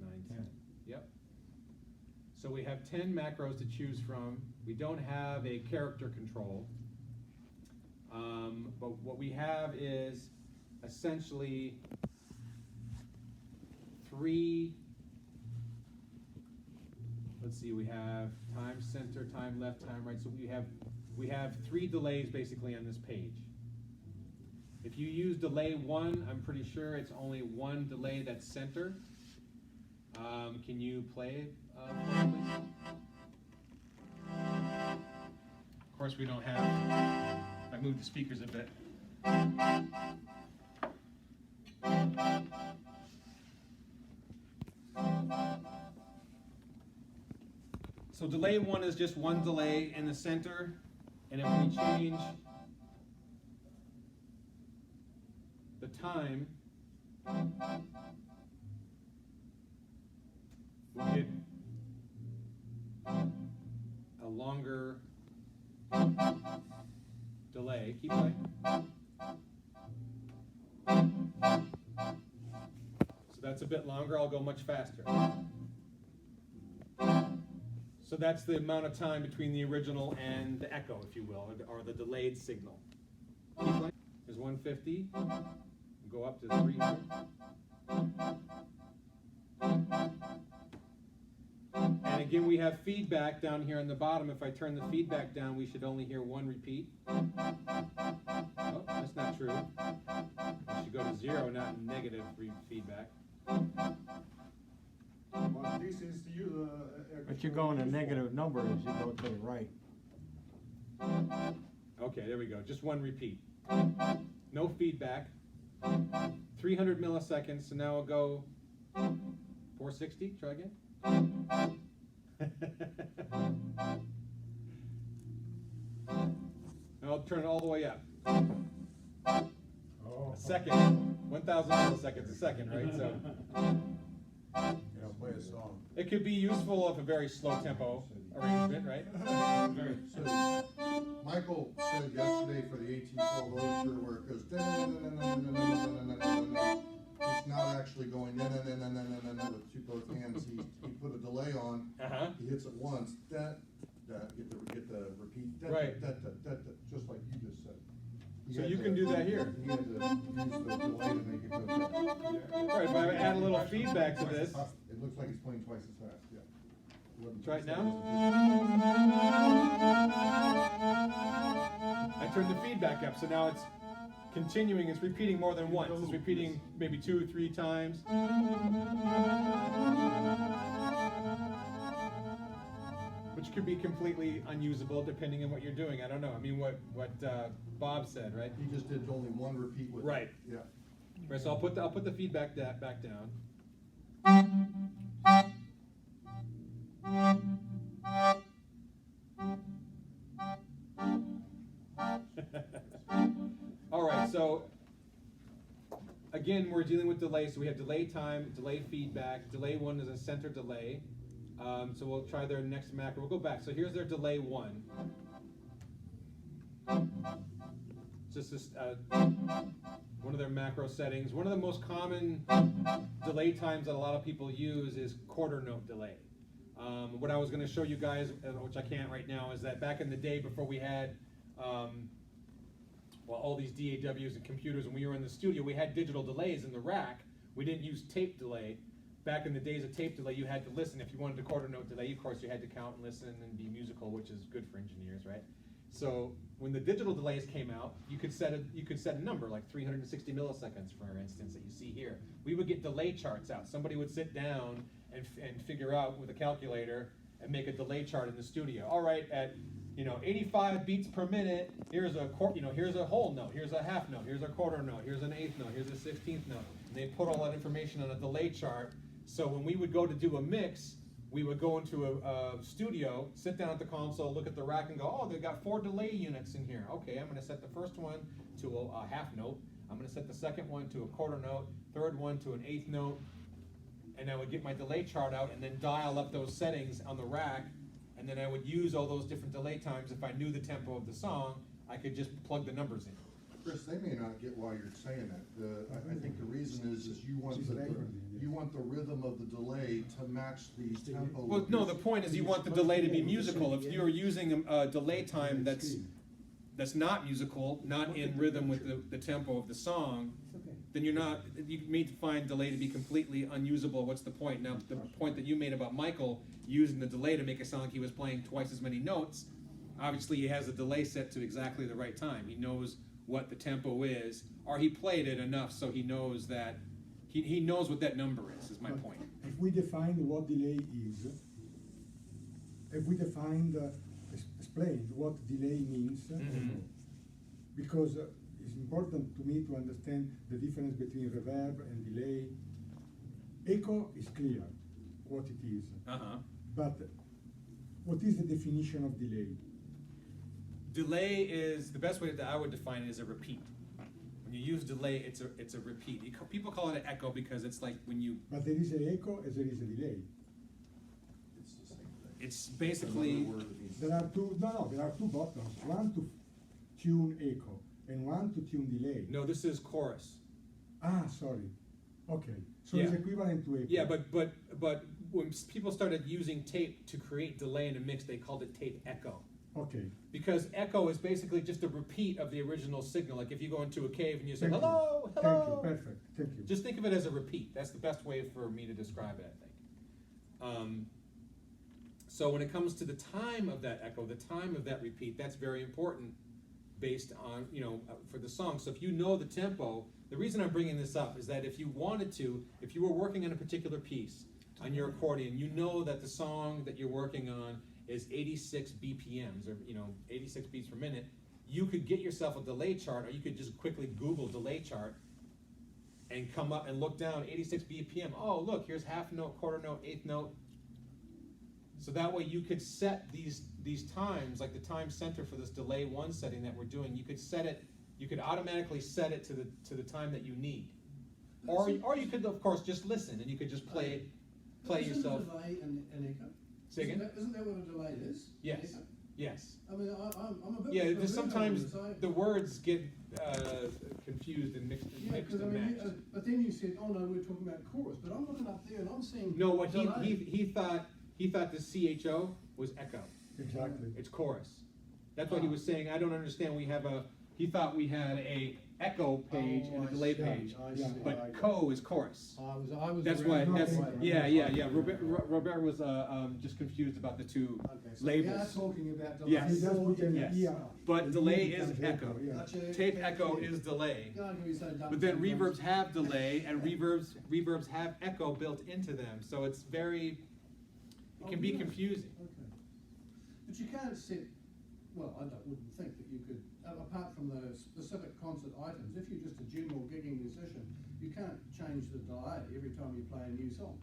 8, 9, 10. Yep. So we have 10 macros to choose from. We don't have a character control. But what we have is essentially 3, let's see, we have time center, time left, time right. So we have 3 delays basically on this page. If you use delay 1, I'm pretty sure it's only 1 delay that's center. Can you play, please? Of course, we don't have. I moved the speakers a bit. So delay 1 is just 1 delay in the center, and if we change the time, we'll get a longer delay. Keep playing. So that's a bit longer. I'll go much faster. So that's the amount of time between the original and the echo, if you will, or the delayed signal. Keep playing. There's 150. Go up to 300. And again, we have feedback down here on the bottom. If I turn the feedback down, we should only hear 1 repeat. Oh, that's not true. We should go to 0, not negative feedback. But this is you. But you're going to negative numbers, you go to the right. Okay, there we go. Just 1 repeat. No feedback. 300 milliseconds. So now I'll go 460. Try again. I'll turn it all the way up. Oh. A second. 1,000 milliseconds a second, right? So Play a song. it could be useful of a very slow tempo arrangement, right? So, Michael said yesterday for the 1812 overture where it goes he's not actually going with both hands. He put a delay on. He hits it once. Get the repeat. Right. Just like you just said. So you can do that here. He had to use the delay to make it go fast. Right, if I add a little feedback to this. It looks like he's playing twice as fast, yeah. Try it now. I turned the feedback up, so now it's continuing, it's repeating more than once. It's repeating maybe 2 or 3 times. which could be completely unusable depending on what you're doing. I don't know. I mean, what Bob said, right? He just did only one repeat with it. Right. Yeah. Right. So I'll put the feedback back down. All right. So again, we're dealing with delay. So we have delay time, delay feedback. Delay 1 is a center delay. So we'll try their next macro. We'll go back. So here's their delay 1. Just this, one of their macro settings. One of the most common delay times that a lot of people use is quarter note delay. What I was going to show you guys, which I can't right now, is that back in the day before we had all these DAWs and computers, and we were in the studio, we had digital delays in the rack. We didn't use tape delay. Back in the days of tape delay, you had to listen. If you wanted a quarter note delay, of course, you had to count and listen and be musical, which is good for engineers, right? So when the digital delays came out, you could set a number like 360 milliseconds, for instance, that you see here. We would get delay charts out. Somebody would sit down and figure out with a calculator and make a delay chart in the studio. All right, at 85 beats per minute, here's a whole note, here's a half note, here's a quarter note, here's an eighth note, here's a 16th note. And they put all that information on a delay chart. So when we would go to do a mix, we would go into a studio, sit down at the console, look at the rack and go, oh, they've got 4 delay units in here. Okay, I'm gonna set the first one to a half note. I'm gonna set the second one to a quarter note, third one to an eighth note. And I would get my delay chart out and then dial up those settings on the rack. And then I would use all those different delay times. If I knew the tempo of the song, I could just plug the numbers in. Chris, they may not get why you're saying that. I think the reason is you want the rhythm of the delay to match the tempo. Well, no, the point is you want the delay to be musical. If you're using a delay time that's not musical, not in rhythm with the tempo of the song, then you may find delay to be completely unusable. What's the point? Now, the point that you made about Michael using the delay to make it sound like he was playing twice as many notes, obviously he has a delay set to exactly the right time. He knows what the tempo is, or he played it enough so he knows that he knows what that number is my point. If we define what delay is, if we explain what delay means, because it's important to me to understand the difference between reverb and delay. Echo is clear what it is, but what is the definition of delay? Delay is, the best way that I would define it is a repeat. When you use delay, it's a repeat. People call it an echo because it's like when you... But there is an echo as there is a delay. It's the same thing. It's basically... There are two buttons, one to tune echo and one to tune delay. No, this is chorus. Ah, sorry. Okay, so it's equivalent to echo. Yeah, but when people started using tape to create delay in a mix, they called it tape echo. Okay. Because echo is basically just a repeat of the original signal. Like if you go into a cave and you say, Thank hello, you. hello. Thank you, perfect, thank you. Just think of it as a repeat. That's the best way for me to describe it, I think. So when it comes to the time of that echo, the time of that repeat, that's very important based on, for the song. So if you know the tempo, the reason I'm bringing this up is that if you wanted to, if you were working on a particular piece on your accordion, you know that the song that you're working on is 86 BPMs, or 86 beats per minute, you could get yourself a delay chart, or you could just quickly Google delay chart and come up and look down 86 BPM. Oh, look, here's half note, quarter note, eighth note. So that way you could set these times, like the time center for this delay 1 setting that we're doing, you could set it, you could automatically set it to the time that you need. Or you could, of course, just listen and you could just play yourself. Isn't a delay an echo? Say again? Isn't that what a delay is? Yes. Echo? Yes. I mean, I'm a bit... Yeah, just sometimes the words get confused and mixed and matched. But then you said, oh no, we're talking about chorus, but I'm looking up there and I'm seeing... No, what delay. he thought the CHO was echo. Exactly. It's chorus. That's what he was saying. I don't understand. He thought we had a echo page and a delay page, but co is chorus. I was That's why. Yeah. Robert was just confused about the two labels. We are talking about delay. Yes. Yes. But delay is echo. Yeah. Tape echo is delay. But then reverbs have delay, and reverbs have echo built into them. So it's it can be confusing. But you can't set, well, wouldn't think that you could, apart from the specific concert items, if you're just a general gigging musician, you can't change the delay every time you play a new song.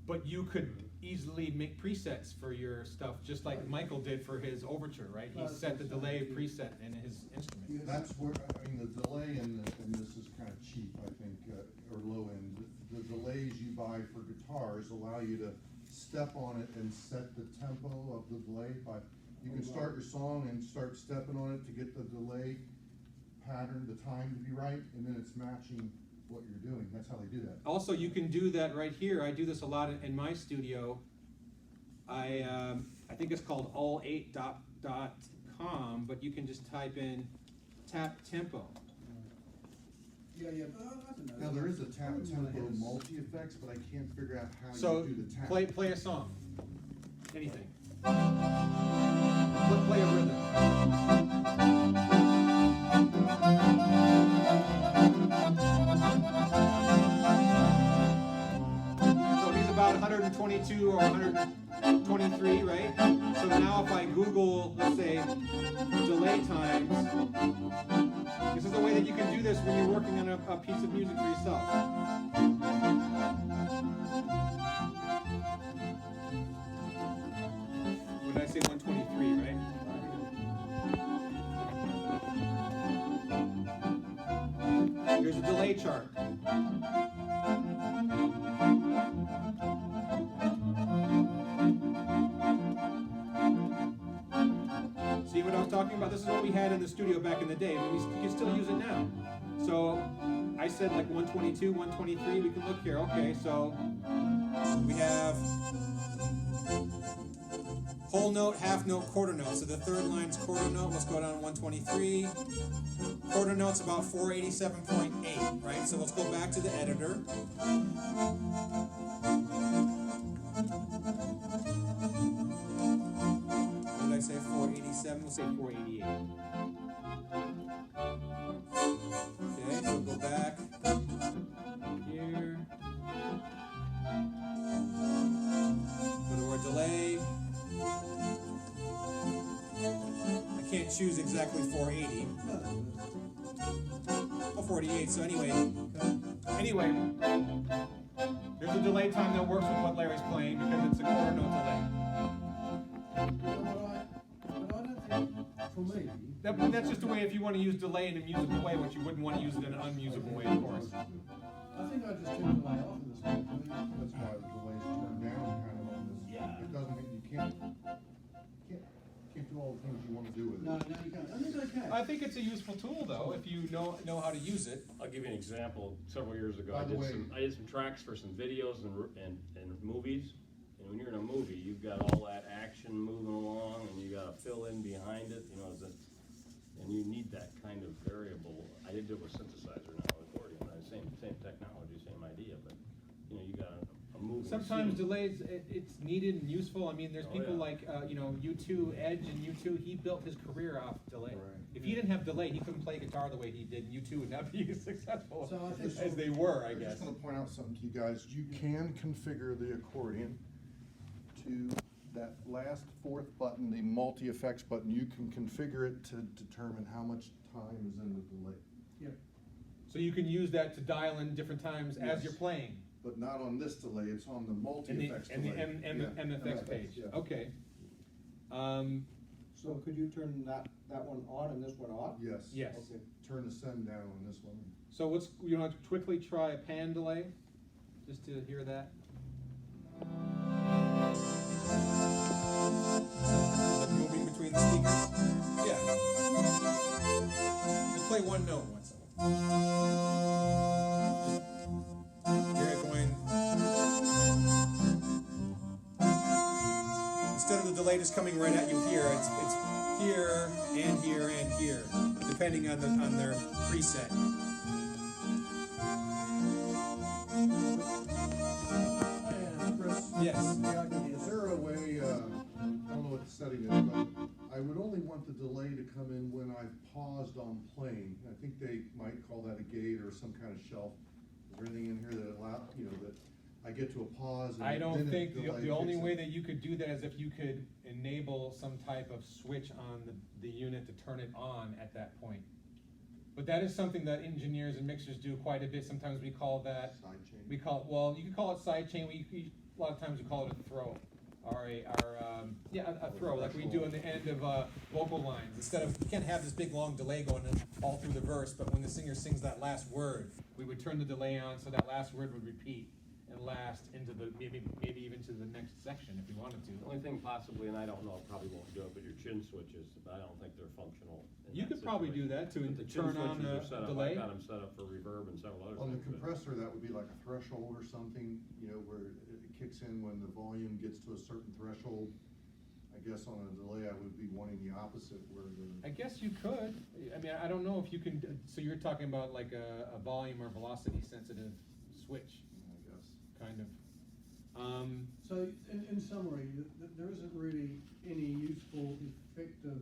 But you could easily make presets for your stuff, just like Michael did for his overture, right? He set the delay preset in his instrument. That's where, I mean, the delay, and this is kind of cheap, I think, or low end, the delays you buy for guitars allow you to step on it and set the tempo of the delay by, you can start your song and start stepping on it to get the delay pattern, the time to be right, and then it's matching what you're doing. That's how they do that. Also, you can do that right here. I do this a lot in my studio. I think it's called all8.com, but you can just type in tap tempo. Yeah, but I don't know. Now, there is a tap tempo multi-effects, but I can't figure out how So you do the tap. play a song, anything. Play a rhythm. So he's about 122 or 123, right? So now if I Google, let's say, delay times, this is the way that you can do this when you're working on a piece of music for yourself. When did I say 123, right? Here's a delay chart. See what I was talking about? This is what we had in the studio back in the day. I mean, you can still use it now. So I said like 122, 123. We can look here. Okay, so we have whole note, half note, quarter note. So the third line's quarter note. Let's go down to 123. Quarter note's about 487.8, right? So let's go back to the editor. What did I say? 487? We'll say 488. Okay, so go back here. Go to our delay. I can't choose exactly 480. Oh, 48, so anyway, there's a delay time that works with what Larry's playing because it's a quarter note delay. But I don't think, for me, That's just a way if you want to use delay in a musical way, which you wouldn't want to use it in an unmusical way, of course. I think I just turn delay off in this one. That's why the delay's turned down kind of on this. Yeah. It doesn't mean you can't do all the things you want to do with it. No, you can't. I think it's okay. I think it's a useful tool, though, if you know how to use it. I'll give you an example. Several years ago, By I the way- did some tracks for some videos and movies. And when you're in a movie, you've got all that action moving along, and you got to fill in behind it. And you need that kind of variable. I did do it with synthesizer now, accordion. Same technology, same idea, but you got a moving Sometimes scene. delays, it's needed and useful. I mean, there's Oh, people yeah. like, U2, Edge and U2, he built his career off delay. Right. If he didn't have delay, he couldn't play guitar the way he did. U2 would not be as successful So I think- as they were, I I guess. just want to point out something to you guys. You can configure the accordion to that last fourth button, the multi-effects button. You can configure it to determine how much time is in the delay. So you can use that to dial in different times as Yes. you're playing. But not on this delay, it's on the In the, multi-effects in the delay. MFX page. yeah. Okay. So could you turn that one on and this one off? Yes. Yes. Okay. Turn the send down on this one. So let's, quickly try a pan delay, just to hear that. Is it moving between the speakers? Yeah. Just play one note once. Hear it going. Instead of the delay just coming right at you here, it's here and here and here, depending on their preset. And Chris? Yes. Yeah, is there a way, I don't know what the setting is, but I would only want the delay to come in when I've paused on playing. I think they might call that a gate or some kind of shelf. Is there anything in here that I get to a pause and I don't then it think, the delay only kicks way in. that you could do that is if you could enable some type of switch on the unit to turn it on at that point. But that is something that engineers and mixers do quite a bit. Sometimes we call that, Sidechain. we call it, well, you could call it sidechain, a lot of times we call it a throw. A throw, like we do on the end of vocal lines. Instead of, you can't have this big long delay going all through the verse, but when the singer sings that last word, we would turn the delay on so that last word would repeat and last into the, maybe even to the next section if we wanted to. The only thing possibly, and I don't know, probably won't do it, but your chin switches, but I don't think they're functional. in You that could probably do situation. that to But the chin turn on switches a are set up- delay. I've got them set up for reverb and several other On the things. but- compressor, that would be like a threshold or something, you know, where it kicks in when the volume gets to a certain threshold. I guess on a delay, I would be wanting the opposite where I the, guess you could. I mean, I don't know if you can, so you're talking about like a volume or velocity sensitive switch, I guess. kind of. So, in summary, there isn't really any useful, effective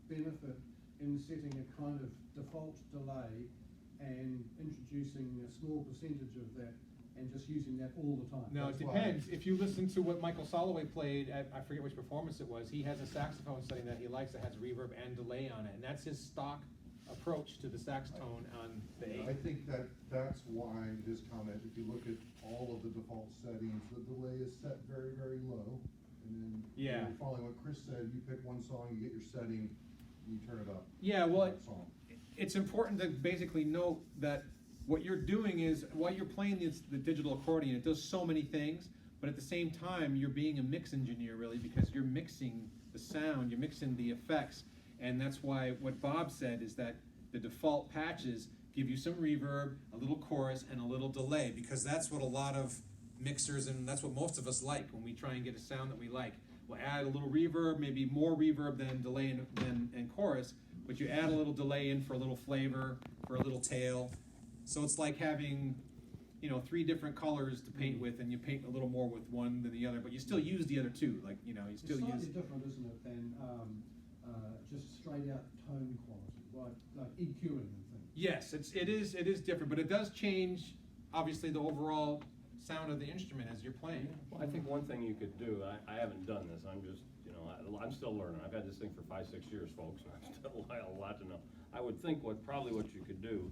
benefit in setting a kind of default delay and introducing a small percentage of that and just using that all the time. Now, it That's why- depends. If you listen to what Michael Soloway played at, I forget which performance it was, he has a saxophone setting that he likes that has reverb and delay on it, and that's his stock approach to the sax tone on the I A. think that's why his comment, if you look at all of the default settings, the delay is set very, very low. And then, Yeah. following what Chris said, you pick one song, you get your setting, you turn it up. Yeah, well, That song. it's important to basically note that what you're doing is, while you're playing the digital accordion, it does so many things, but at the same time, you're being a mix engineer, really, because you're mixing the sound, you're mixing the effects, and that's why what Bob said is that the default patches give you some reverb, a little chorus, and a little delay, because that's what a lot of mixers, and that's what most of us like when we try and get a sound that we like. We'll add a little reverb, maybe more reverb than delay and chorus, but you add a little delay in for a little flavor, for a little tail. So it's like having, 3 different colors to paint with, and you paint a little more with one than the other, but you still use the other two. Like, you It's still slightly use. different, isn't it, than just straight out tone quality, like EQing and things. Yes, it is different, but it does change, obviously, the overall sound of the instrument as you're playing. Well, I think one thing you could do, I haven't done this, I'm just, I'm still learning. I've had this thing for 5-6 years, folks, and I've still a lot to know. I would think probably what you could do,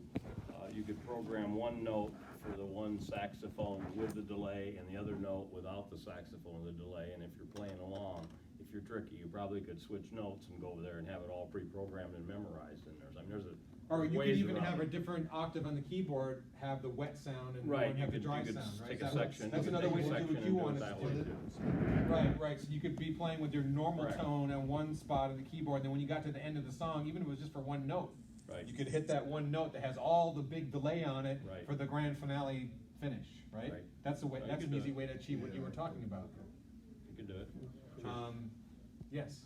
you could program one note for the one saxophone with the delay and the other note without the saxophone and the delay, and if you're playing along, if you're tricky, you probably could switch notes and go over there and have it all pre-programmed and memorized in there. I mean, there's Or you could ways even around have a it. different octave on the keyboard, have the wet sound and Right, have the you dry could sound, right? take a That- section, That's you could another take way a to do section what and you do it want us that to way do. too. Right, so you could be playing with your normal Correct. tone on one spot of the keyboard, and then when you got to the end of the song, even if it was just for one note, Right. you could hit that one note that has all the big delay on it Right. for the grand finale finish, right? Right. That's a way. Right, That's you an could easy do it. way to achieve what you were talking about. You could do it. Yes.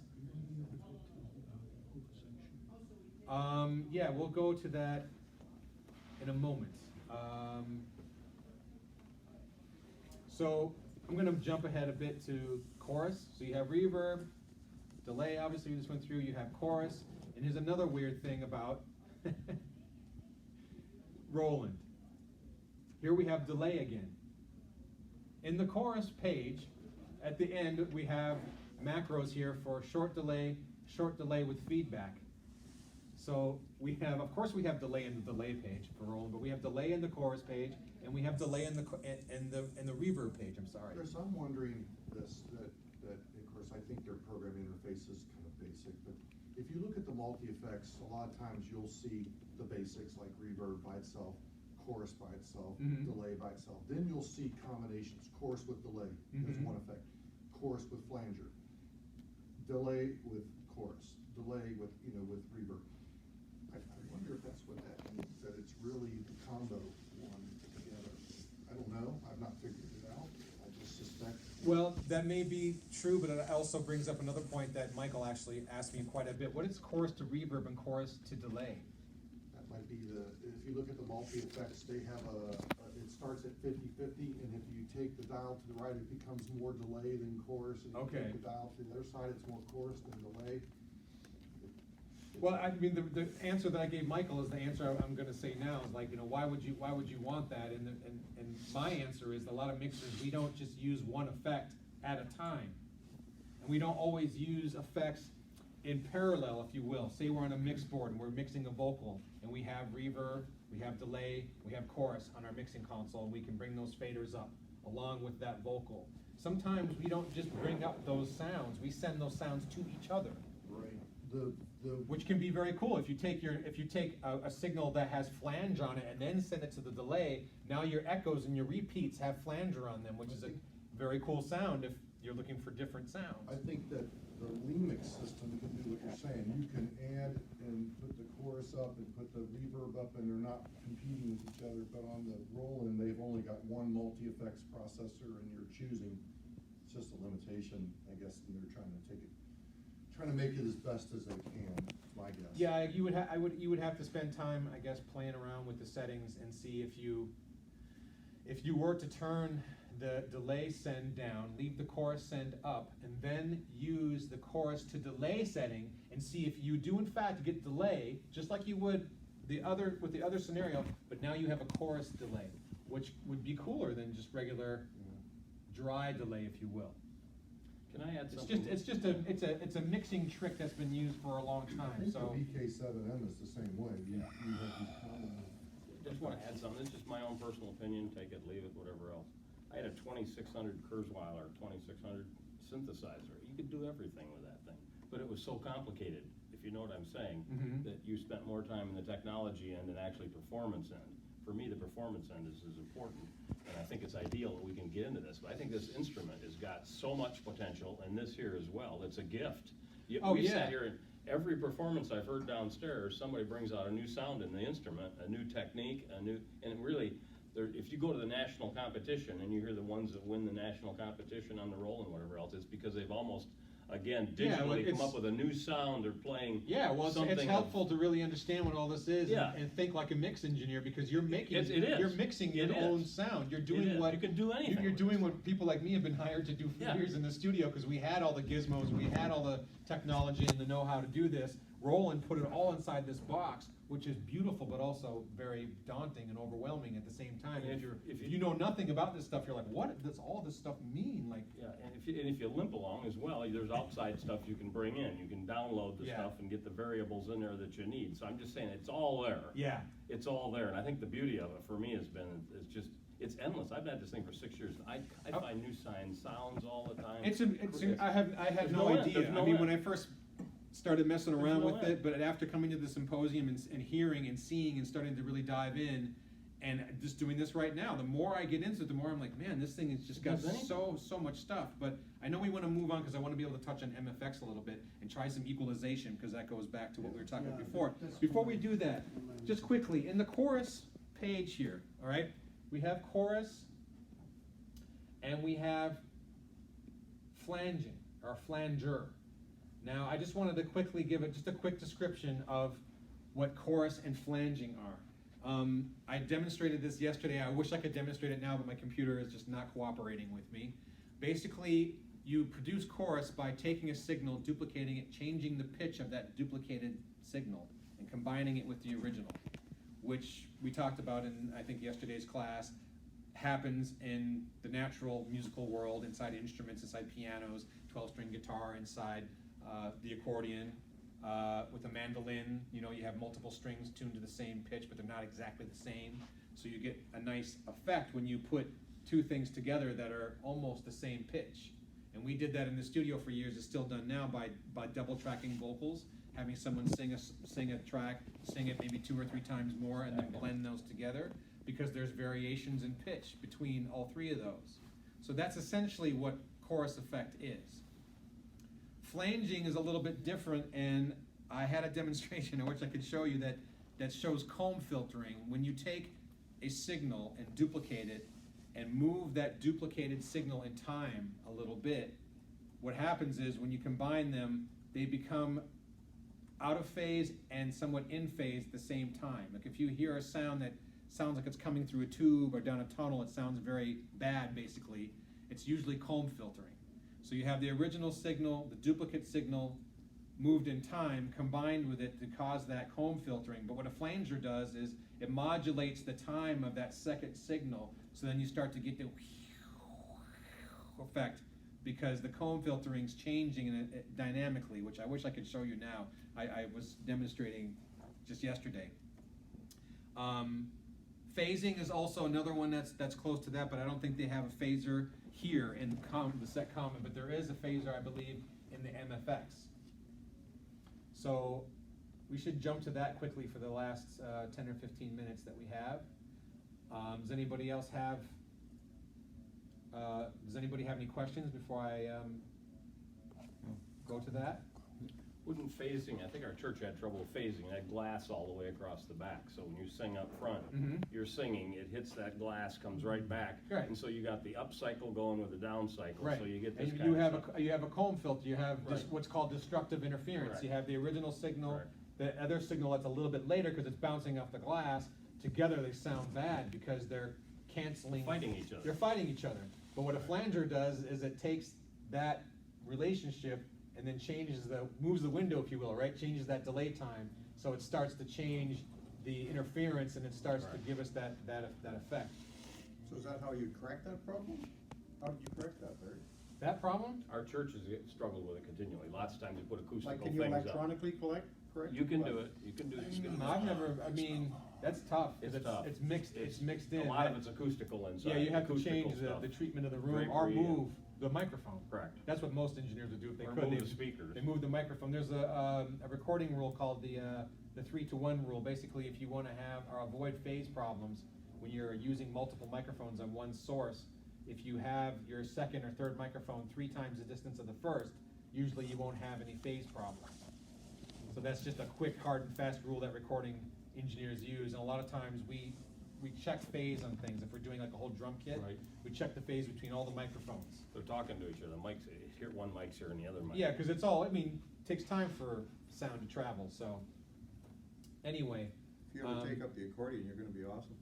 Yeah, we'll go to that in a moment. So I'm gonna jump ahead a bit to chorus. So you have reverb, delay, obviously we just went through, you have chorus, and here's another weird thing about Roland. Here we have delay again. In the chorus page, at the end, we have macros here for short delay with feedback. So we have, of course, we have delay in the delay page for Roland, but we have delay in the chorus page, and we have delay in the reverb page. I'm sorry. Chris, I'm wondering this, that of course, I think their program interface is kind of basic, but if you look at the multi-effects, a lot of times you'll see the basics like reverb by itself, chorus by itself, delay by itself. Then you'll see combinations, chorus with delay, that's one effect, chorus with flanger, delay with chorus, delay with, with reverb. I wonder if that's what that means, that it's really the combo one together. I don't know, I've not figured it out, I just suspect. Well, that may be true, but it also brings up another point that Michael actually asked me quite a bit. What is chorus to reverb and chorus to delay? That might be if you look at the multi-effects, they have it starts at 50-50, and if you take the dial to the right, it becomes more delay than chorus, and if you Okay. take the dial to the other side, it's more chorus than delay. Well, I mean, the answer that I gave Michael is the answer I'm gonna say now, is like, you know, why would you want that? And my answer is, a lot of mixers, we don't just use one effect at a time. And we don't always use effects in parallel, if you will. Say we're on a mix board and we're mixing a vocal, and we have reverb, we have delay, we have chorus on our mixing console, and we can bring those faders up along with that vocal. Sometimes we don't just bring up those sounds, we send those sounds to each other. Right. Which can be very cool. If you take a signal that has flange on it and then send it to the delay, now your echoes and your repeats have flanger on them, which is a very cool sound if you're looking for different sounds. I think that the remix system can do what you're saying. You can add and put the chorus up and put the reverb up, and they're not competing with each other. But on the Roland, they've only got one multi-effects processor, and you're choosing. It's just a limitation, I guess, and they're trying to make it as best as they can. My guess. Yeah, you would have to spend time, I guess, playing around with the settings and see if you were to turn the delay send down, leave the chorus send up, and then use the chorus to delay setting, and see if you do in fact get delay, just like you would with the other scenario, but now you have a chorus delay, which would be cooler than just regular dry delay, if you will. Can I add something? It's a mixing trick that's been used for a long I time. think So the BK7M is the same way. You have these common. Just want to add something, it's just my own personal opinion, take it, leave it, whatever else. I had a 2600 Kurzweiler, 2600 synthesizer. You could do everything with that thing, but it was so complicated, if you know what I'm saying, that you spent more time in the technology end than actually performance end. For me, the performance end is important, and I think it's ideal that we can get into this, but I think this instrument has got so much potential, and this here as well, it's a gift. We sat here, and every performance I've heard downstairs, somebody brings out a new sound in the instrument, a new technique, and really, if you go to the national competition and you hear the ones that win the national competition on the roll and whatever else, it's because they've almost, again, digitally come up with a new sound or playing. Yeah, well, it's helpful to really understand what all this is and think like a mix engineer, because you're you're mixing your own sound. You're doing what you can do anything. You're doing what people like me have been hired to do for years in the studio, because we had all the gizmos, we had all the technology and the know-how to do this. Roland put it all inside this box, which is beautiful, but also very daunting and overwhelming at the same time. If you know nothing about this stuff, you're like, what does all this stuff mean? Like, and if you limp along as well, there's outside stuff you can bring in. You can download the stuff and get the variables in there that you need. So I'm just saying, it's all there. Yeah. It's all there, and I think the beauty of it for me has been, it's endless. I've had this thing for 6 years. I find new sounds all the time. I have no idea. I mean, when I first started messing around with it, but after coming to the symposium and hearing and seeing and starting to really dive in, and just doing this right now, the more I get into it, the more I'm like, man, this thing has just got so much stuff. But I know we want to move on, because I want to be able to touch on MFX a little bit and try some equalization, because that goes back to what we were talking about before. Before we do that, just quickly, in the chorus page here, all right, we have chorus and we have flanging, or flanger. Now, I just wanted to quickly give just a quick description of what chorus and flanging are. I demonstrated this yesterday. I wish I could demonstrate it now, but my computer is just not cooperating with me. Basically, you produce chorus by taking a signal, duplicating it, changing the pitch of that duplicated signal, and combining it with the original, which we talked about in, I think, yesterday's class. Happens in the natural musical world, inside instruments, inside pianos, 12-string guitar, inside the accordion. With a mandolin, you have multiple strings tuned to the same pitch, but they're not exactly the same. So you get a nice effect when you put two things together that are almost the same pitch. And we did that in the studio for years. It's still done now by double tracking vocals, having someone sing a track, sing it maybe 2 or 3 times more, and then blend those together, because there's variations in pitch between all 3 of those. So that's essentially what chorus effect is. Flanging is a little bit different, and I had a demonstration in which I could show you that shows comb filtering. When you take a signal and duplicate it and move that duplicated signal in time a little bit, what happens is when you combine them, they become out of phase and somewhat in phase at the same time. Like if you hear a sound that sounds like it's coming through a tube or down a tunnel, it sounds very bad basically, it's usually comb filtering. So you have the original signal, the duplicate signal, moved in time combined with it to cause that comb filtering. But what a flanger does is it modulates the time of that second signal, so then you start to get the effect, because the comb filtering's changing in it dynamically, which I wish I could show you now. I was demonstrating just yesterday. Phasing is also another one that's close to that, but I don't think they have a phaser here in the set common, but there is a phaser, I believe, in the MFX. So we should jump to that quickly for the last 10 or 15 minutes that we have. Does anybody else have any questions before I go to that? Wouldn't phasing, I think our church had trouble with phasing, that glass all the way across the back. So when you sing up front, you're singing, it hits that glass, comes right back. Right. And so you got the up cycle going with the down cycle. Right. So you get this and kind you of have stuff. you have a comb filter. You have Right. what's called destructive interference. Correct. You have the original signal, Correct. the other signal that's a little bit later because it's bouncing off the glass. Together they sound bad because they're canceling. Fighting each other. They're fighting each other. But what a flanger does is it takes that relationship and then moves the window, if you will, right? Changes that delay time, so it starts to change the interference, and it starts to give us that effect. So is that how you correct that problem? How did you correct that, Barry? That problem? Our churches struggled with it continually. Lots of times they put acoustical Like, can you things up. electronically correct? You can do it. You can do it. I've never. I mean, that's tough. 'Cause It's tough. It's mixed. It's mixed in. A lot of it's acoustical inside. Yeah, you have to acoustical change stuff. the treatment of the room or Drapery and- move the microphone. Correct. That's what most engineers would do if they Or could. move They- the speakers. They move the microphone. There's a recording rule called the 3-to-1 rule. Basically, if you want to have or avoid phase problems when you're using multiple microphones on one source, if you have your second or third microphone 3 times the distance of the first, usually you won't have any phase problems. So that's just a quick, hard and fast rule that recording engineers use. And a lot of times we check phase on things. If we're doing like a whole drum kit, Right. we check the phase between all the microphones. They're talking to each other. Mike's here, one mic's here and the other mic. Yeah, because it's all, I mean, it takes time for sound to travel, so. Anyway. If you ever take up the accordion, you're gonna be awesome.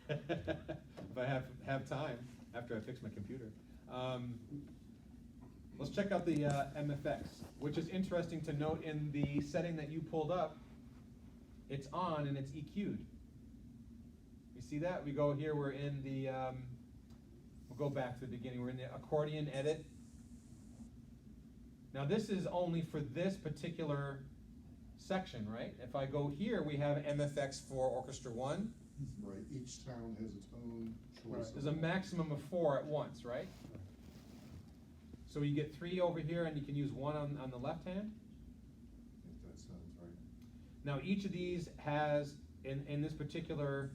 If I have time, after I fix my computer. Let's check out the MFX, which is interesting to note in the setting that you pulled up. It's on and it's EQ'd. You see that? We go here, we're in the, we'll go back to the beginning. We're in the accordion edit. Now this is only for this particular section, right? If I go here, we have MFX for Orchestra 1. Right, each sound has its own choice. There's a maximum of 4 at once, right? So you get 3 over here, and you can use 1 on the left hand. If that sounds right. Now each of these has, in this particular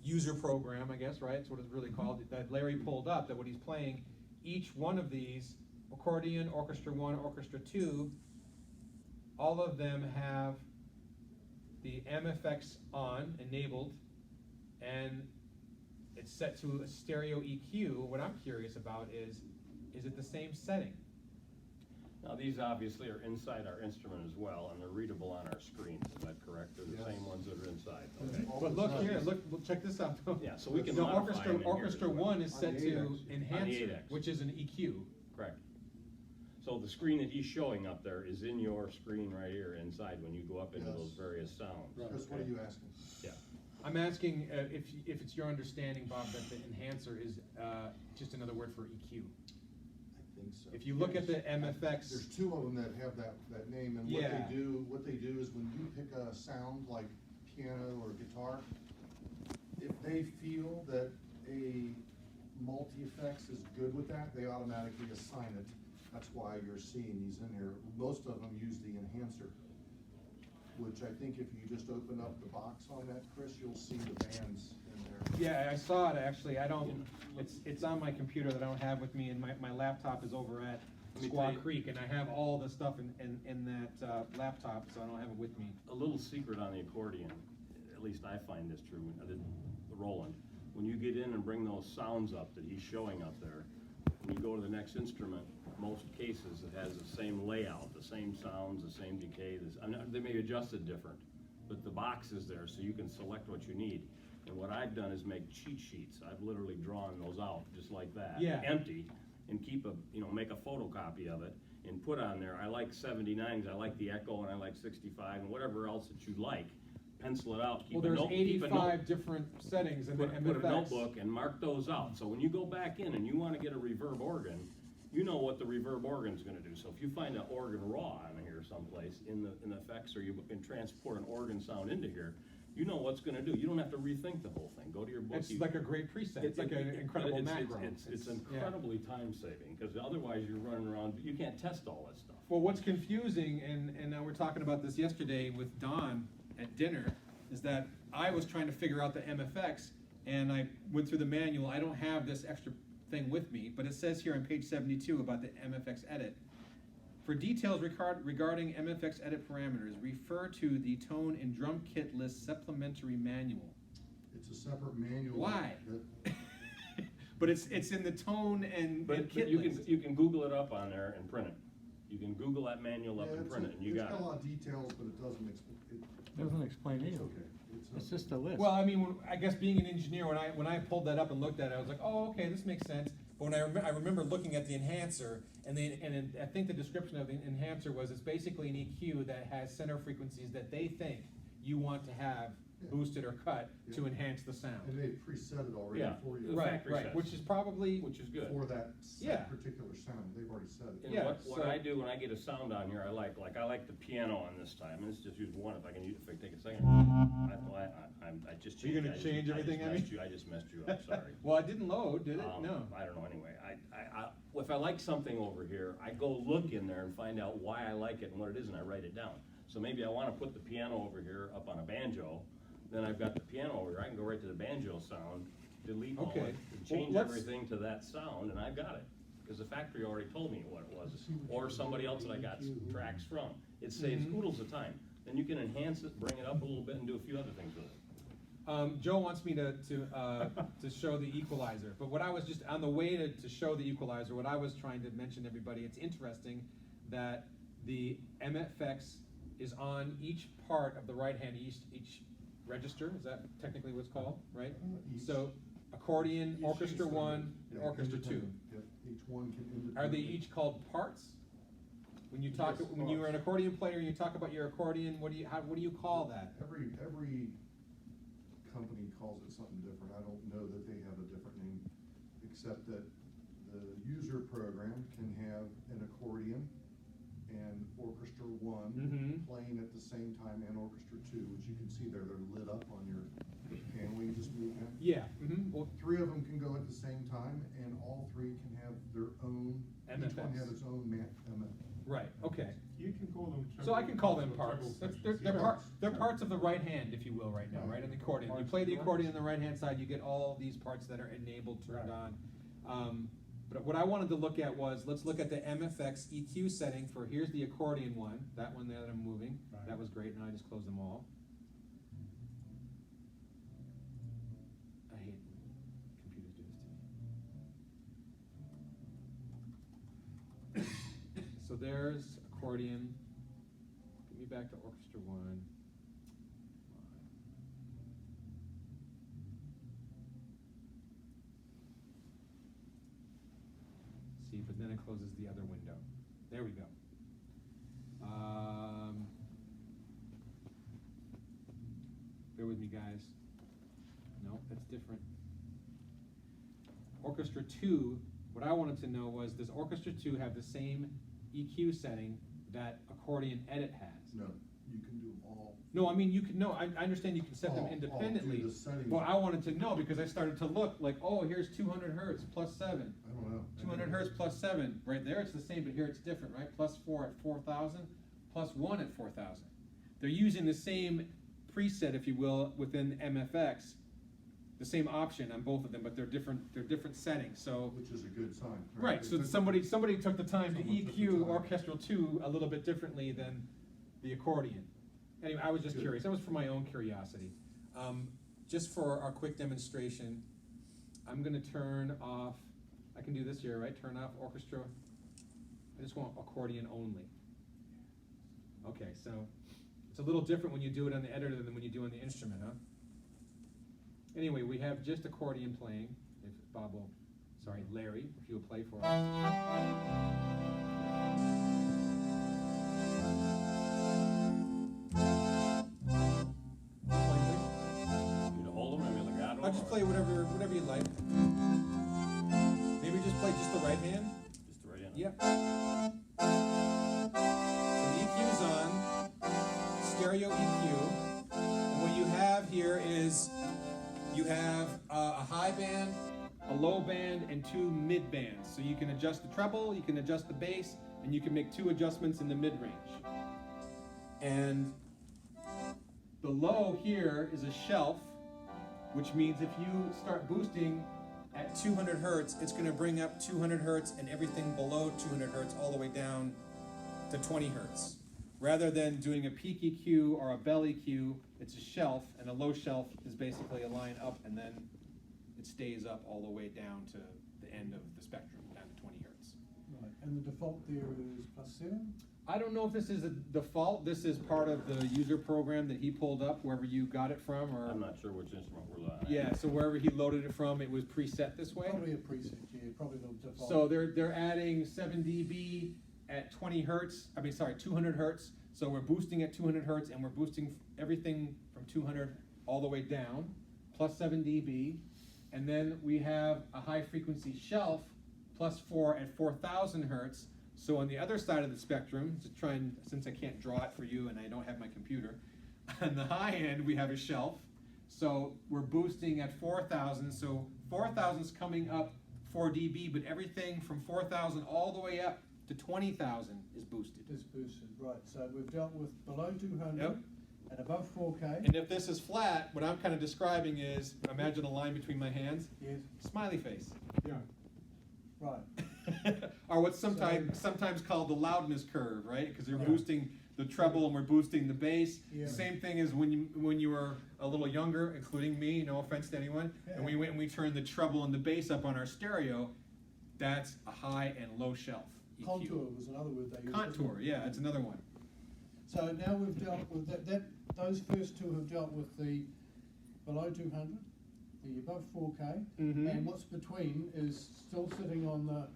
user program, I guess, right? That's what it's really called, that Larry pulled up, that what he's playing, each one of these, accordion, Orchestra 1, Orchestra 2, all of them have the MFX on, enabled, and it's set to a stereo EQ. What I'm curious about is it the same setting? Now, these obviously are inside our instrument as well, and they're readable on our screens. Is that correct? They're the Yes. same ones that are inside. Yes. Okay. But look here, look, check this out. Yeah, so we can The modify Orchestra, them in here Orchestra as well. 1 is On set the to 8X. enhancer, 8X. which is an EQ. Correct. So the screen that he's showing up there is in your screen right here inside when you go up into Yes. those various sounds. Chris, what are you asking? Yeah. I'm asking if it's your understanding, Bob, that the enhancer is just another word for EQ. I think so. If you look at the There's MFX, 2 of them that have that name, and Yeah. what they do is when you pick a sound like piano or guitar, if they feel that a multi-effects is good with that, they automatically assign it. That's why you're seeing these in here. Most of them use the enhancer, which I think if you just open up the box on that, Chris, you'll see the bands in there. yeah, I saw it actually. I don't. It's on my computer that I don't have with me, and my laptop is over at Let me Squaw tell you- Creek, and I have all the stuff in that laptop, so I don't have it with me. A little secret on the accordion, at least I find this true, the Roland. When you get in and bring those sounds up that he's showing up there, when you go to the next instrument, most cases it has the same layout, the same sounds, the same decay. They may be adjusted different, but the box is there so you can select what you need. And what I've done is make cheat sheets. I've literally drawn those out just like that, Yeah. empty, and keep make a photocopy of it, and put on there, I like 79s, I like the Echo, and I like 65, and whatever else that you like. Pencil it out, keep Well, a there's note, keep a note. 85 different settings in the Put MFX. a notebook and mark those out, so when you go back in and you wanna get a reverb organ, you know what the reverb organ's gonna do. So if you find an organ raw on here someplace in the effects, or you can transport an organ sound into here, you know what's gonna do. You don't have to rethink the whole thing. Go to your book. It's like a great preset. It's like an incredible macro. It's yeah. incredibly time saving, because otherwise you're running around, you can't test all that stuff. Well, what's confusing, and now we're talking about this yesterday with Don at dinner, is that I was trying to figure out the MFX, and I went through the manual. I don't have this extra thing with me, but it says here on page 72 about the MFX edit. For details regarding MFX edit parameters, refer to the tone and drum kit list supplementary manual. It's a separate manual. Why? that- But it's in the tone and kit you list. can Google it up on there and print it. You can Google that manual up Yeah, and it's print a- it, and you it's got it. a lot of details, but it doesn't Doesn't explain it's either. okay. It's just a list. Well, I mean, I guess being an engineer, when I pulled that up and looked at it, I was like, oh, okay, this makes sense. But when I remember looking at the enhancer, and I think the description of the enhancer was it's basically an EQ that has center frequencies that they think you want to have Yeah. boosted or cut to Yeah. enhance the sound. And they preset it already Yeah. for you. The Right, factory right, sets. which is probably, Which is good. For that Yeah. particular sound, they've already set it. And Yeah, what so- I do when I get a sound on here, I like the piano on this time, and let's just use one if I can use, if I take a second. I just changed. You're gonna change everything, Emmy? I just messed you up, sorry. well, it didn't load, did it? No. I don't know, anyway, if I like something over here, I go look in there and find out why I like it and what it is, and I write it down. So maybe I wanna put the piano over here up on a banjo, then I've got the piano over here, I can go right to the banjo sound, delete all Okay. it, and change Well, let's- everything to that sound, and I've got it. Cause the factory already told me what it was, or somebody else that I got tracks from. It saves Mm-hmm. oodles of time. Then you can enhance it, bring it up a little bit, and do a few other things with it. Joe wants me to show the equalizer, but what I was just, on the way to show the equalizer, what I was trying to mention to everybody, it's interesting that the MFX is on each part of the right hand, each register, is that technically what it's called, right? Each- So accordion, each orchestra instrument, 1, and yeah, orchestra 2. independent. Yep, each one can independently. Are they each called parts? When you talk, Yes, when you're an parts. accordion player, and you talk about your accordion, what do you call that? Every company calls it something different. I don't know that they have a different name, except that the user program can have an accordion and orchestra 1 Mhm. playing at the same time, and orchestra 2, which you can see there, they're lit up on your panel. You just move them. Yeah, well, 3 of them can go at the same time, and all 3 can have their own. Each one MFX. has its own right, okay. You can call them. So I can call them treble parts. They're sections. they're parts of the right hand, if you will, right now, right, on the accordion. You play the accordion on the right-hand side, you get all these parts that are enabled, turned on. But what I wanted to look at was, let's look at the MFX EQ setting for, here's the accordion one, that one there that I'm moving. Right. That was great, now I just closed them all. I hate when computers do this to me. So there's accordion. Get me back to orchestra 1. See, but then it closes the other window. There we go. Bear with me, guys. No, that's different. Orchestra 2, what I wanted to know was, does Orchestra 2 have the same EQ setting that Accordion Edit has? No, you can do them all. No, I mean, you can, no, I understand you can set them All do independently. the settings. Well, I wanted to know, because I started to look like, oh, here's 200 hertz plus 7. I don't know. 200 hertz plus 7, right there it's the same, but here it's different, right? Plus 4 at 4,000, plus 1 at 4,000. They're using the same preset, if you will, within MFX, the same option on both of them, but they're different settings. So, Which is a good sign. right. So They took- somebody took the time to Someone took the EQ time. Orchestral 2 a little bit differently than the accordion. Anyway, I was just Good. curious. That was for my own curiosity. Just for our quick demonstration, I'm going to turn off. I can do this here, right? Turn off orchestra. I just want accordion only. Okay, so it's a little different when you do it on the editor than when you do on the instrument, huh? Anyway, we have just accordion playing, if Bob will sorry, Larry, if you'll play for us. You to hold them, I mean, legato. I'll just play whatever you like. Maybe just play just the right hand. Just the right hand. Yep. So the EQ's on, stereo EQ, and what you have here is you have a high band, a low band, and two mid bands. So you can adjust the treble, you can adjust the bass, and you can make two adjustments in the mid range. And the low here is a shelf, which means if you start boosting at 200 hertz, it's going to bring up 200 hertz and everything below 200 hertz all the way down to 20 hertz. Rather than doing a peak EQ or a bell EQ, it's a shelf, and a low shelf is basically a line up, and then it stays up all the way down to the end of the spectrum, down to 20 hertz. Right, and the default there is +7? I don't know if this is a default. This is part of the user program that he pulled up, wherever you got it from, or I'm not sure which instrument we're looking at. yeah. So wherever he loaded it from, it was preset this way. Probably a preset, yeah, probably the default. So they're adding 7 dB at 20 hertz. I mean, sorry, 200 hertz. So we're boosting at 200 hertz, and we're boosting everything from 200 all the way down, plus 7 dB, and then we have a high frequency shelf, +4 at 4,000 hertz. So on the other side of the spectrum, to try and, since I can't draw it for you and I don't have my computer, on the high end we have a shelf. So we're boosting at 4,000. So 4,000 is coming up 4 dB, but everything from 4,000 all the way up to 20,000 is boosted. Is boosted, right, so we've dealt with below 200 Yep. and above 4K. And if this is flat, what I'm kind of describing is, imagine a line between my hands, Yes, smiley face. Yeah. right, Or what's sometimes called the loudness curve, right? Because you're Right. boosting the treble and we're boosting the bass. Yeah. Same thing as when you were a little younger, including me, no offense to anyone, and we went and we turned the treble and the bass up on our stereo. That's a high and low shelf EQ. contour was another word they used. Contour, yeah, that's another one. So now we've dealt with those first two have dealt with the below 200, the above 4K, Mhm. and what's between is still sitting on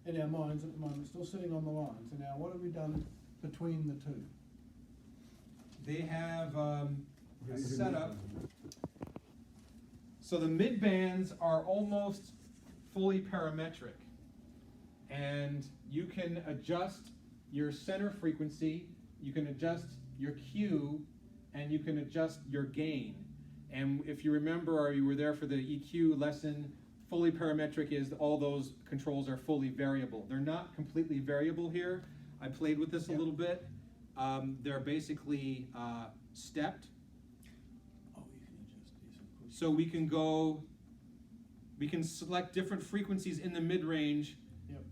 in our minds at the moment, still sitting on the lines. And now what have we done between the two? They have a setup. So the mid bands are almost fully parametric, and you can adjust your center frequency, you can adjust your Q, and you can adjust your gain. And if you remember, or you were there for the EQ lesson, fully parametric is all those controls are fully variable. They're not completely variable here. I played with this a little bit. They're basically stepped. Oh, you can adjust these, of course. So we can select different frequencies in the mid-range, Yep.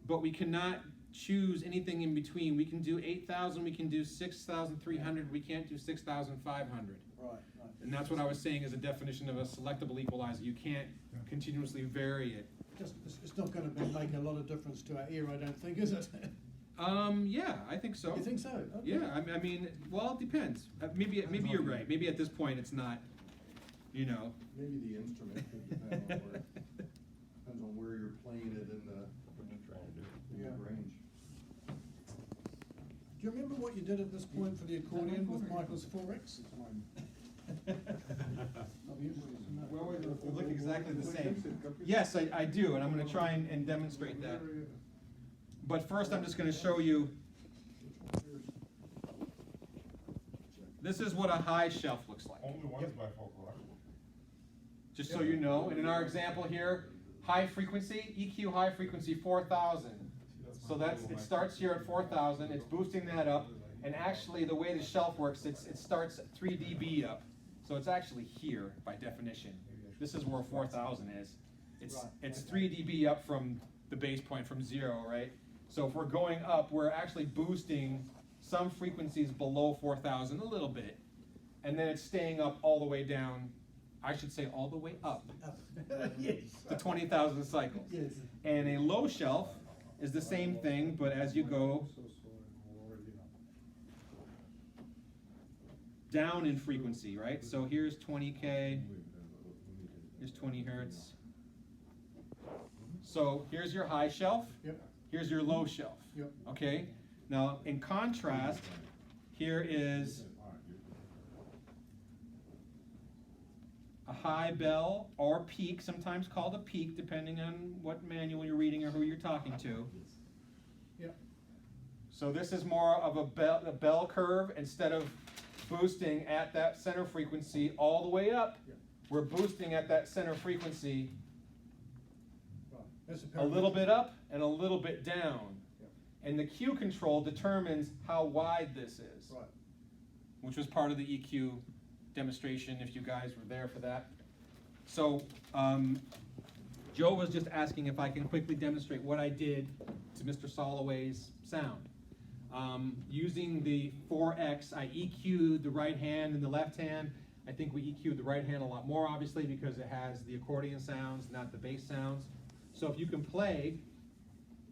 but we cannot choose anything in between. We can do 8,000, we can do 6,300, we can't do 6,500. Right. And that's what I was saying is a definition of a selectable equalizer. You can't continuously vary it. It's not going to make a lot of difference to our ear, I don't think, is it? Yeah, I think so. You think so? Okay. Yeah, I mean, well, it depends. Maybe you're right. Maybe at this point it's not, Maybe the instrument could depend on depends on where you're playing it in the Yeah. range. Do you remember what you did at this point for the accordion with Michael's 4X? Well, they look exactly the same. Yes, I do, and I'm going to try and demonstrate that. But first, I'm just going to show you. This is what a high shelf looks like. Only one is bifocal. Just so you know, and in our example here, high frequency, EQ high frequency 4,000. So it starts here at 4,000, it's boosting that up, and actually the way the shelf works, it starts at 3 dB up. So it's actually here by definition. This is where 4,000 is. It's 3 dB up from the base point from 0, right? So if we're going up, we're actually boosting some frequencies below 4,000 a little bit, and then it's staying up all the way down. I should say all the way up Yes. to 20,000 cycles. Yes. And a low shelf is the same thing, but as you go down in frequency, right? So here's 20K, here's 20 hertz. So here's your high shelf. Yep. Here's your low shelf. Yep. Okay? Now, in contrast, here is a high bell or peak, sometimes called a peak, depending on what manual you're reading or who you're talking to. Yep. So this is more of a bell curve. Instead of boosting at that center frequency all the way up, we're boosting at that center frequency Right. That's a little bit up and a little bit down. And the Q control determines how wide this is, Right. which was part of the EQ demonstration if you guys were there for that. So Joe was just asking if I can quickly demonstrate what I did to Mr. Soloway's sound. Using the 4X, I EQ'd the right hand and the left hand. I think we EQ'd the right hand a lot more, obviously, because it has the accordion sounds, not the bass sounds. So if you can play,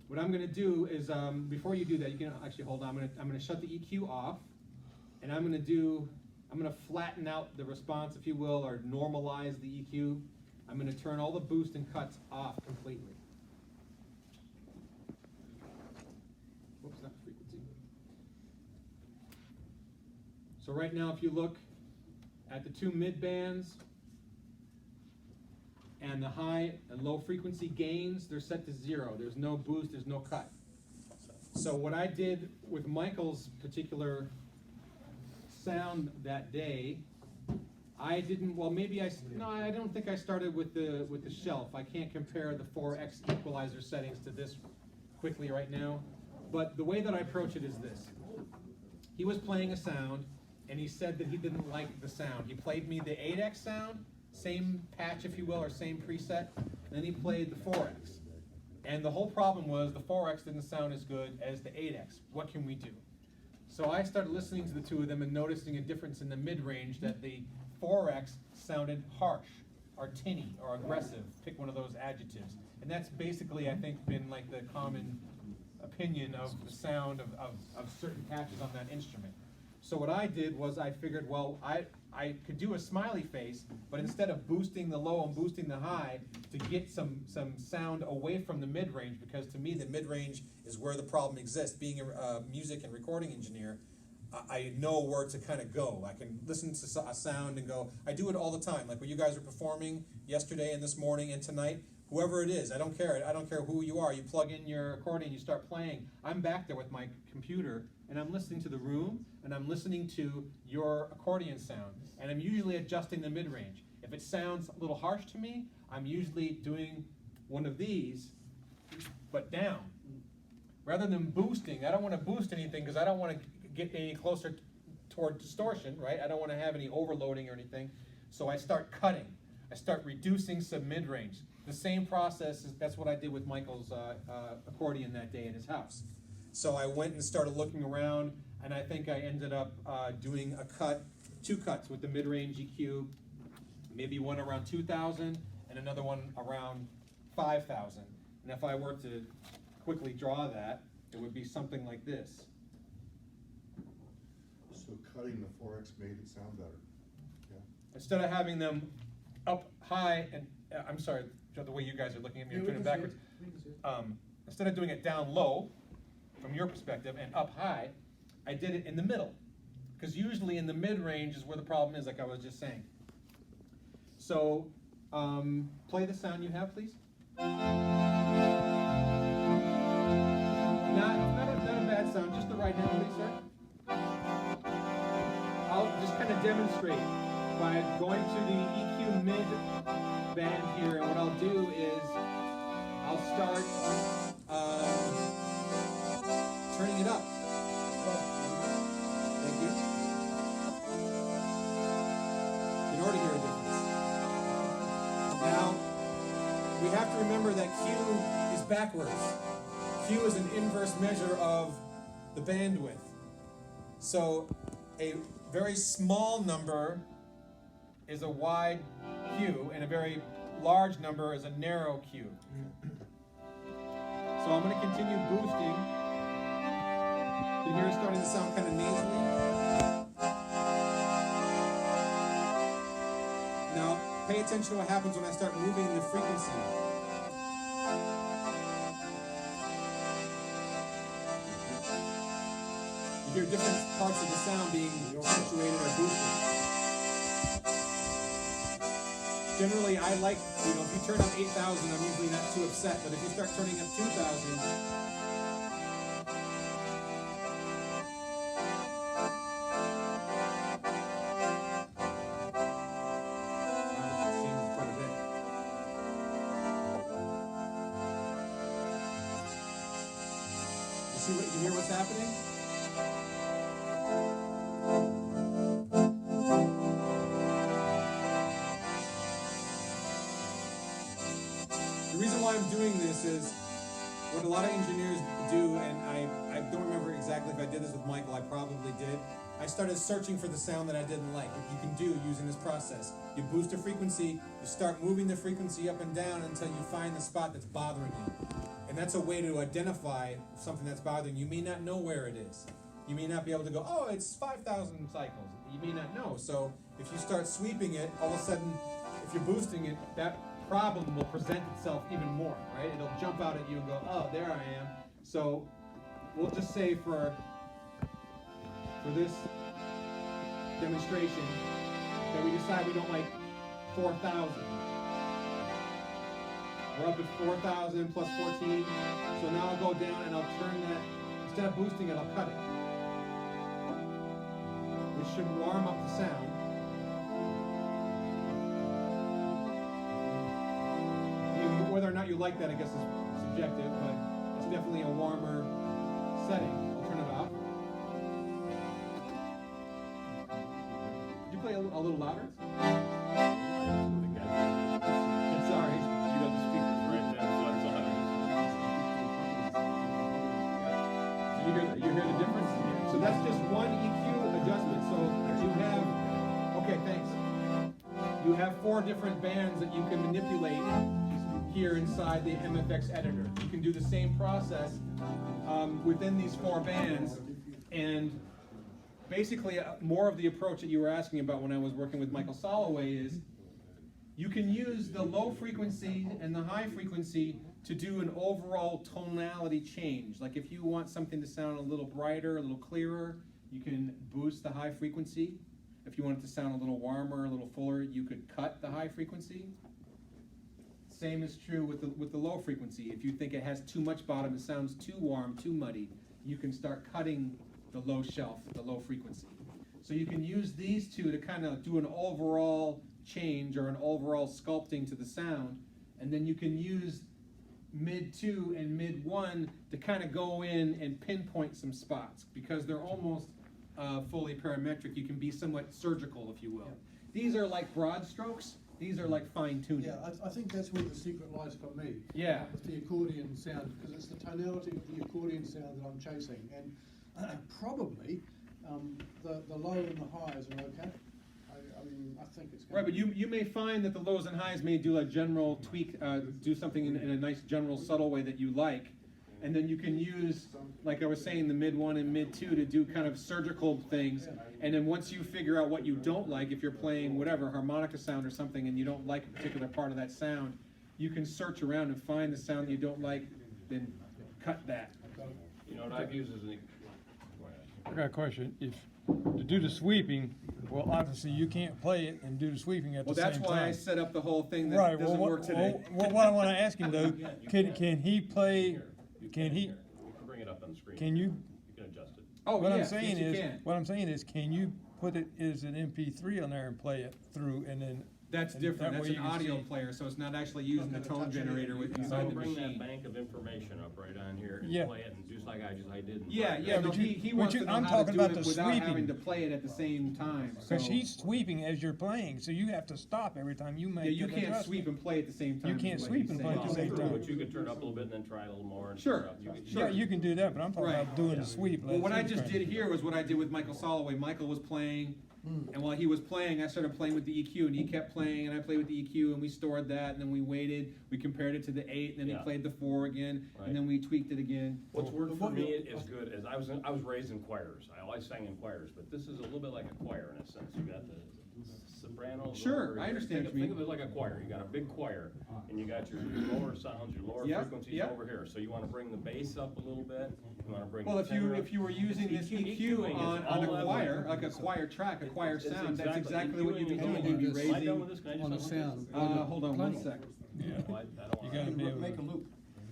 what I'm going to do is, before you do that, you can actually hold on. I'm going to shut the EQ off, and I'm going to flatten out the response, if you will, or normalize the EQ. I'm going to turn all the boost and cuts off completely. Whoops, not frequency. So right now, if you look at the two mid bands and the high and low frequency gains, they're set to 0. There's no boost, there's no cut. So what I did with Michael's particular sound that day, I didn't, well maybe I don't think I started with the shelf. I can't compare the 4X equalizer settings to this quickly right now. But the way that I approach it is this. He was playing a sound and he said that he didn't like the sound. He played me the 8X sound, same patch if you will, or same preset, and then he played the 4X. And the whole problem was the 4X didn't sound as good as the 8X. What can we do? So I started listening to the two of them and noticing a difference in the mid-range, that the 4X sounded harsh, or tinny, or aggressive. Pick one of those adjectives. And that's basically, I think, been like the common opinion of the sound of certain patches on that instrument. So what I did was I figured, well, I could do a smiley face, but instead of boosting the low and boosting the high to get some sound away from the mid-range, because to me the mid-range is where the problem exists. Being a music and recording engineer, I know where to kind of go. I can listen to a sound and go, I do it all the time, like when you guys are performing yesterday and this morning and tonight, whoever it is, I don't care who you are, you plug in your accordion, you start playing. I'm back there with my computer and I'm listening to the room and I'm listening to your accordion sound, and I'm usually adjusting the mid-range. If it sounds a little harsh to me, I'm usually doing one of these, but down. Rather than boosting, I don't want to boost anything because I don't want to get any closer toward distortion, right? I don't want to have any overloading or anything. So I start cutting. I start reducing some mid-range. The same process, that's what I did with Michael's accordion that day at his house. So I went and started looking around, and I think I ended up doing two cuts with the mid-range EQ, maybe one around 2,000 and another one around 5,000. And if I were to quickly draw that, it would be something like this. So cutting the 4X made it sound better. Yeah. Instead of having them up high and, I'm sorry, the way you guys are looking at me, I'm turning backwards. Instead of doing it down low, from your perspective, and up high, I did it in the middle. Because usually in the mid-range is where the problem is, like I was just saying. So, play the sound you have, please. Not a bad sound, just the right hand, please, sir. I'll just kind of demonstrate by going to the EQ mid band here, and what I'll do is I'll start turning it up. Thank you. You can already hear a difference. Now, we have to remember that Q is backwards. Q is an inverse measure of the bandwidth. So a very small number is a wide Q, and a very large number is a narrow Q. So I'm going to continue boosting. You can hear it starting to sound kind of nasally. Now, pay attention to what happens when I start moving the frequency. hear different parts of the sound being accentuated or boosted. Generally, I like, if you turn up 8,000, I'm usually not too upset, but if you start turning up 2,000, seems quite a bit. You hear what's happening? The reason why I'm doing this is what a lot of engineers do, and I don't remember exactly if I did this with Michael, I probably did. I started searching for the sound that I didn't like, what you can do using this process. You boost a frequency, you start moving the frequency up and down until you find the spot that's bothering you. And that's a way to identify something that's bothering you. You may not know where it is. You may not be able to go, oh, it's 5,000 cycles. You may not know. So if you start sweeping it, all of a sudden, if you're boosting it, that problem will present itself even more, right? It'll jump out at you and go, oh, there I am. So we'll just say for this demonstration that we decide we don't like 4,000. We're up at 4,000 plus 14. So now I'll go down and I'll turn that, instead of boosting it, I'll cut it. Which should warm up the sound. I mean, whether or not you like that, I guess, is subjective, but it's definitely a warmer setting. I'll turn it off. Could you play a little louder? Sorry. You got the speakers right there, so it's You hear the difference? So that's just one EQ adjustment. So you have, okay, thanks. You have 4 different bands that you can manipulate here inside the MFX editor. You can do the same process within these 4 bands, and basically more of the approach that you were asking about when I was working with Michael Soloway is you can use the low frequency and the high frequency to do an overall tonality change. Like if you want something to sound a little brighter, a little clearer, you can boost the high frequency. If you want it to sound a little warmer, a little fuller, you could cut the high frequency. Same is true with the low frequency. If you think it has too much bottom, it sounds too warm, too muddy, you can start cutting the low shelf, the low frequency. So you can use these two to kind of do an overall change or an overall sculpting to the sound, and then you can use mid 2 and mid 1 to kind of go in and pinpoint some spots because they're almost fully parametric. You can be somewhat surgical, if you will. Yeah. These are like broad strokes. These are like fine tuning. Yeah, I think that's where the secret lies for me. Yeah. With the accordion sound, because it's the tonality of the accordion sound that I'm chasing, and probably the low and the highs are okay. I mean, I think it's Right, but you may find that the lows and highs may do a general tweak, do something in a nice general subtle way that you like, and then you can use, like I was saying, the mid 1 and mid 2 to do kind of surgical things, and then once you figure out what you don't like, if you're playing whatever, harmonica sound or something, and you don't like a particular part of that sound, you can search around and find the sound you don't like, then cut that. You know what I've used as an. I got a question. If to do the sweeping, well, obviously you can't play it and do the sweeping at Well, the same that's time. why I set up the whole thing that Right. doesn't work today. What I want to ask him though, can he play? Can he? You can bring it up on the screen. Can you? You can adjust it. Oh, What yeah, I'm saying yes, you is, can. what I'm saying is, can you put it as an MP3 on there and play it through, and then? That's and different. that That's way an you can audio see. player, so it's not actually using the tone generator with So inside the bring that machine. bank of information up right on here and Yeah. play it and just like I did. in Yeah, practice. yeah, no, but he but wants to know I'm how to talking do about it the without having sweeping. to play it at the same time. So, Because he's sweeping as you're playing, so you have to stop every time you make yeah, you an can't adjustment. sweep and play at the same time. You is can't what sweep he's and play at the saying. same time. But you could turn up a little bit and then try it a little more. And Sure, turn up. You could- sure. Yeah, you can do that, but I'm talking Right. about doing the sweep. Well, like what I he's just trying did to do. here was what I did with Michael Soloway. Michael was playing, and while he was playing, I started playing with the EQ, and he kept playing, and I played with the EQ, and we stored that, and then we waited, we compared it to the 8, and then Yeah. he played the 4 again, Right. and then we tweaked it again. What's worked for me is good as I was raised in choirs. I always sang in choirs, but this is a little bit like a choir in a sense. You got the soprano. Sure, lower, I understand Think, what you think of it like a choir. You got a big choir, and you got your lower sounds, your lower Yep, frequencies yep. over here. So you want to bring the bass up a little bit, You wanna bring Well, the if you, tenor up? if you were using this EQing EQ is on all a that choir, way. like a choir track, a choir It's sound, that's exactly what you'd be EQing is doing. all You'd be that. Am I done with raising, this? Can I on a just unhook sound. this? hold on one Playing. sec. No, I don't You wanna. gotta be able Make a to. loop.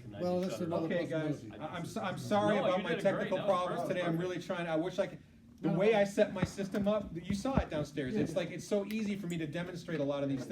Can I Well, just that's shut it another off? Okay, guys, possibility. I'm sorry No, about you my did great. technical That was problems perfect. today, I'm really trying, I wish I could, the way I set my system up, you saw it downstairs, it's like, it's so easy for me to demonstrate a lot of these things.